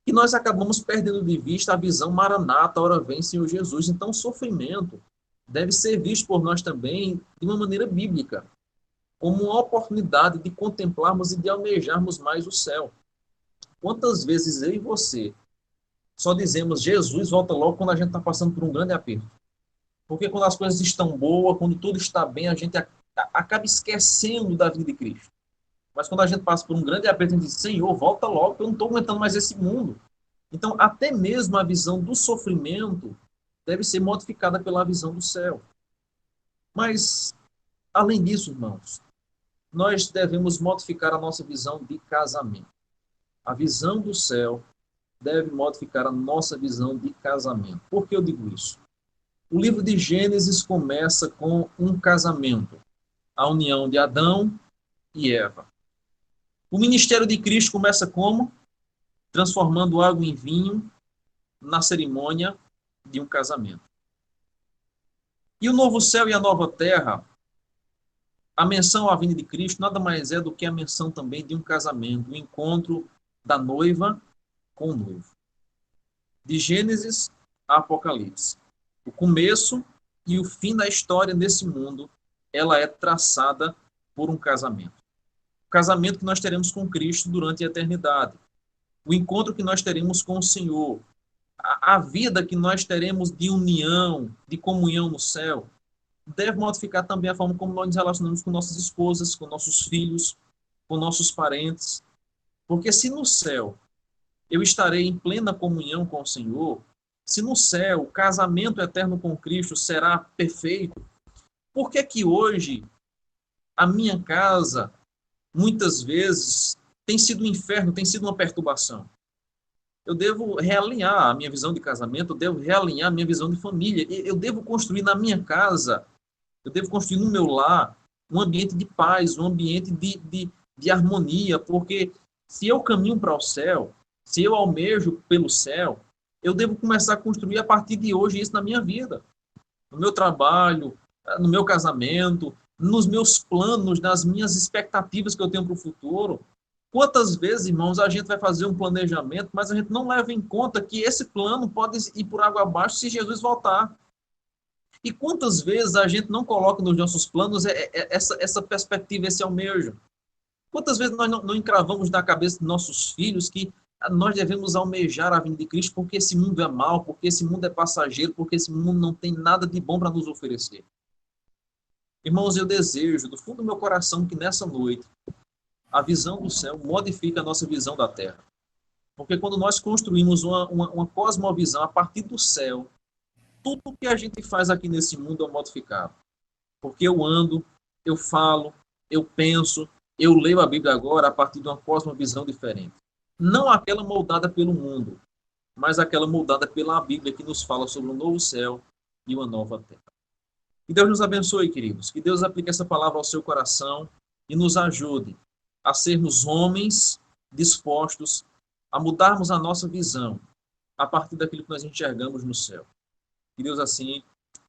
que nós acabamos perdendo de vista a visão maranata, ora vem Senhor Jesus. Então o sofrimento deve ser visto por nós também de uma maneira bíblica, como uma oportunidade de contemplarmos e de almejarmos mais o céu. Quantas vezes eu e você só dizemos Jesus volta logo quando a gente está passando por um grande aperto? Porque quando as coisas estão boas, quando tudo está bem, a gente acaba esquecendo da vida de Cristo. Mas quando a gente passa por um grande aperto, a gente diz, Senhor, volta logo, eu não estou aguentando mais esse mundo. Então, até mesmo a visão do sofrimento deve ser modificada pela visão do céu. Mas, além disso, irmãos, nós devemos modificar a nossa visão de casamento. A visão do céu deve modificar a nossa visão de casamento. Por que eu digo isso? O livro de Gênesis começa com um casamento, a união de Adão e Eva. O ministério de Cristo começa como? Transformando água em vinho na cerimônia de um casamento. E o novo céu e a nova terra, a menção à vinda de Cristo nada mais é do que a menção também de um casamento, o encontro da noiva com o noivo. De Gênesis a Apocalipse. O começo e o fim da história nesse mundo, ela é traçada por um casamento. O casamento que nós teremos com Cristo durante a eternidade. O encontro que nós teremos com o Senhor. A vida que nós teremos de união, de comunhão no céu, deve modificar também a forma como nós nos relacionamos com nossas esposas, com nossos filhos, com nossos parentes. Porque se no céu eu estarei em plena comunhão com o Senhor, se no céu o casamento eterno com Cristo será perfeito, por que que hoje a minha casa, muitas vezes, tem sido um inferno, tem sido uma perturbação? Eu devo realinhar a minha visão de casamento, eu devo realinhar a minha visão de família. Eu devo construir na minha casa, eu devo construir no meu lar um ambiente de paz, um ambiente de harmonia, porque se eu caminho para o céu, se eu almejo pelo céu, eu devo começar a construir a partir de hoje isso na minha vida. No meu trabalho, no meu casamento, nos meus planos, nas minhas expectativas que eu tenho para o futuro. Quantas vezes, irmãos, a gente vai fazer um planejamento, mas a gente não leva em conta que esse plano pode ir por água abaixo se Jesus voltar. E quantas vezes a gente não coloca nos nossos planos essa perspectiva, esse almejo? Quantas vezes nós não encravamos na cabeça de nossos filhos que nós devemos almejar a vinda de Cristo porque esse mundo é mau, porque esse mundo é passageiro, porque esse mundo não tem nada de bom para nos oferecer? Irmãos, eu desejo do fundo do meu coração que nessa noite a visão do céu modifique a nossa visão da terra. Porque quando nós construímos uma cosmovisão a partir do céu, tudo o que a gente faz aqui nesse mundo é modificado. Porque eu ando, eu falo, eu penso, eu leio a Bíblia agora a partir de uma cosmovisão diferente. Não aquela moldada pelo mundo, mas aquela moldada pela Bíblia que nos fala sobre um novo céu e uma nova terra. Que Deus nos abençoe, queridos. Que Deus aplique essa palavra ao seu coração e nos ajude a sermos homens dispostos a mudarmos a nossa visão a partir daquilo que nós enxergamos no céu. Que Deus, assim,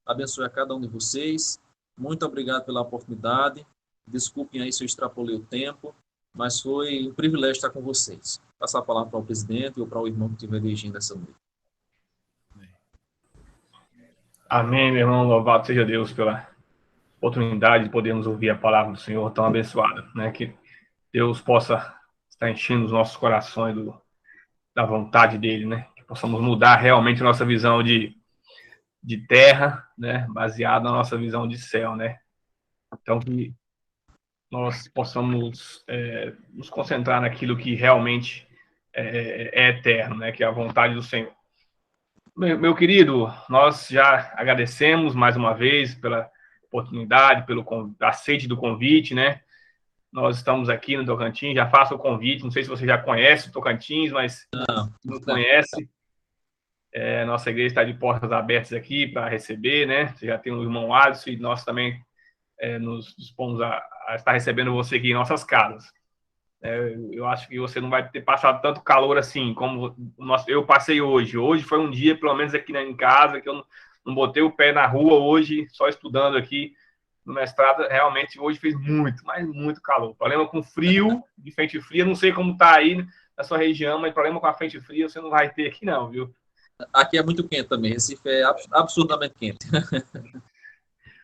abençoe a cada um de vocês. Muito obrigado pela oportunidade. Desculpem aí se eu extrapolei o tempo, mas foi um privilégio estar com vocês. Passar a palavra para o presidente ou para o irmão que estiver dirigindo essa noite. Amém, meu irmão. Louvado seja Deus pela oportunidade de podermos ouvir a palavra do Senhor tão abençoada, né? Que Deus possa estar enchendo os nossos corações da vontade dele, né? Que possamos mudar realmente a nossa visão de terra, né? Baseada na nossa visão de céu, né? Então, que nós possamos nos concentrar naquilo que realmente é eterno, né? Que é a vontade do Senhor. Meu querido, nós já agradecemos mais uma vez pela oportunidade, pelo aceite do convite, né? Nós estamos aqui no Tocantins, já faço o convite, não sei se você já conhece o Tocantins, mas não conhece, nossa igreja está de portas abertas aqui para receber, né? Você já tem o irmão Alisson e nós também nos dispomos a estar recebendo você aqui em nossas casas. Eu acho que você não vai ter passado tanto calor assim como eu passei hoje. Hoje foi um dia, pelo menos aqui em casa, que eu não botei o pé na rua hoje, só estudando aqui no mestrado. Realmente hoje fez muito, mas muito calor. Problema com frio, de frente fria, não sei como está aí na sua região, mas problema com a frente fria você não vai ter aqui não, viu? Aqui é muito quente também, Recife é absurdamente quente.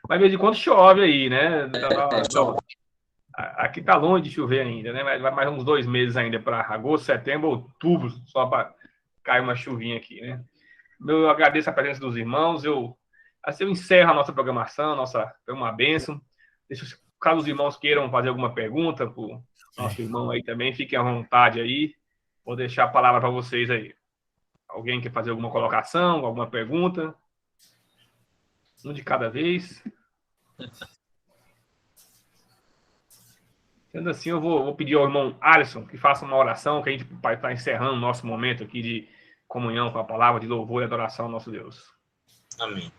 Mas de vez em quando chove aí, né? Chove. Aqui está longe de chover ainda, né? Vai mais uns 2 meses ainda para agosto, setembro, outubro, só para cair uma chuvinha aqui, né? Eu agradeço a presença dos irmãos. Assim eu encerro a nossa programação, foi uma bênção. Deixa eu Caso os irmãos queiram fazer alguma pergunta para o nosso irmão aí também, fiquem à vontade aí. Vou deixar a palavra para vocês aí. Alguém quer fazer alguma colocação, alguma pergunta? Um de cada vez. Sendo assim, eu vou pedir ao irmão Alisson que faça uma oração, que a gente vai estar encerrando o nosso momento aqui de comunhão com a palavra, de louvor e adoração ao nosso Deus. Amém.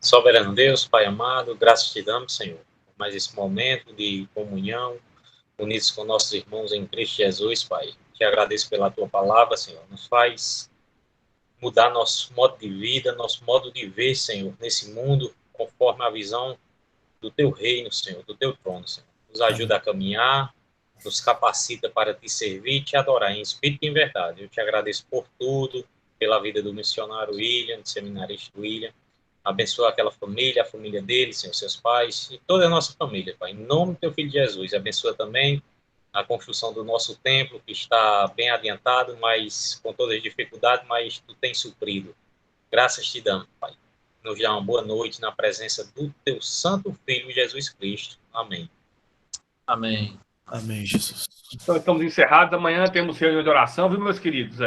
Soberano Deus, Pai amado, graças te damos, Senhor, por mais esse momento de comunhão, unidos com nossos irmãos em Cristo Jesus, Pai. Te agradeço pela tua palavra, Senhor. Nos faz mudar nosso modo de vida, nosso modo de ver, Senhor, nesse mundo, conforme a visão do teu reino, Senhor, do teu trono, Senhor. Nos ajuda a caminhar, nos capacita para te servir e te adorar em espírito e em verdade. Eu te agradeço por tudo, pela vida do missionário William, do seminarista William. Abençoa aquela família, a família dele, Senhor, seus pais e toda a nossa família, Pai. Em nome do teu Filho Jesus, abençoa também a construção do nosso templo, que está bem adiantado, mas com todas as dificuldades, mas tu tens suprido. Graças te damos, Pai. Nos dá uma boa noite na presença do teu santo Filho Jesus Cristo. Amém. Amém. Amém, Jesus. Então, estamos encerrados. Amanhã temos reunião de oração, viu, meus queridos?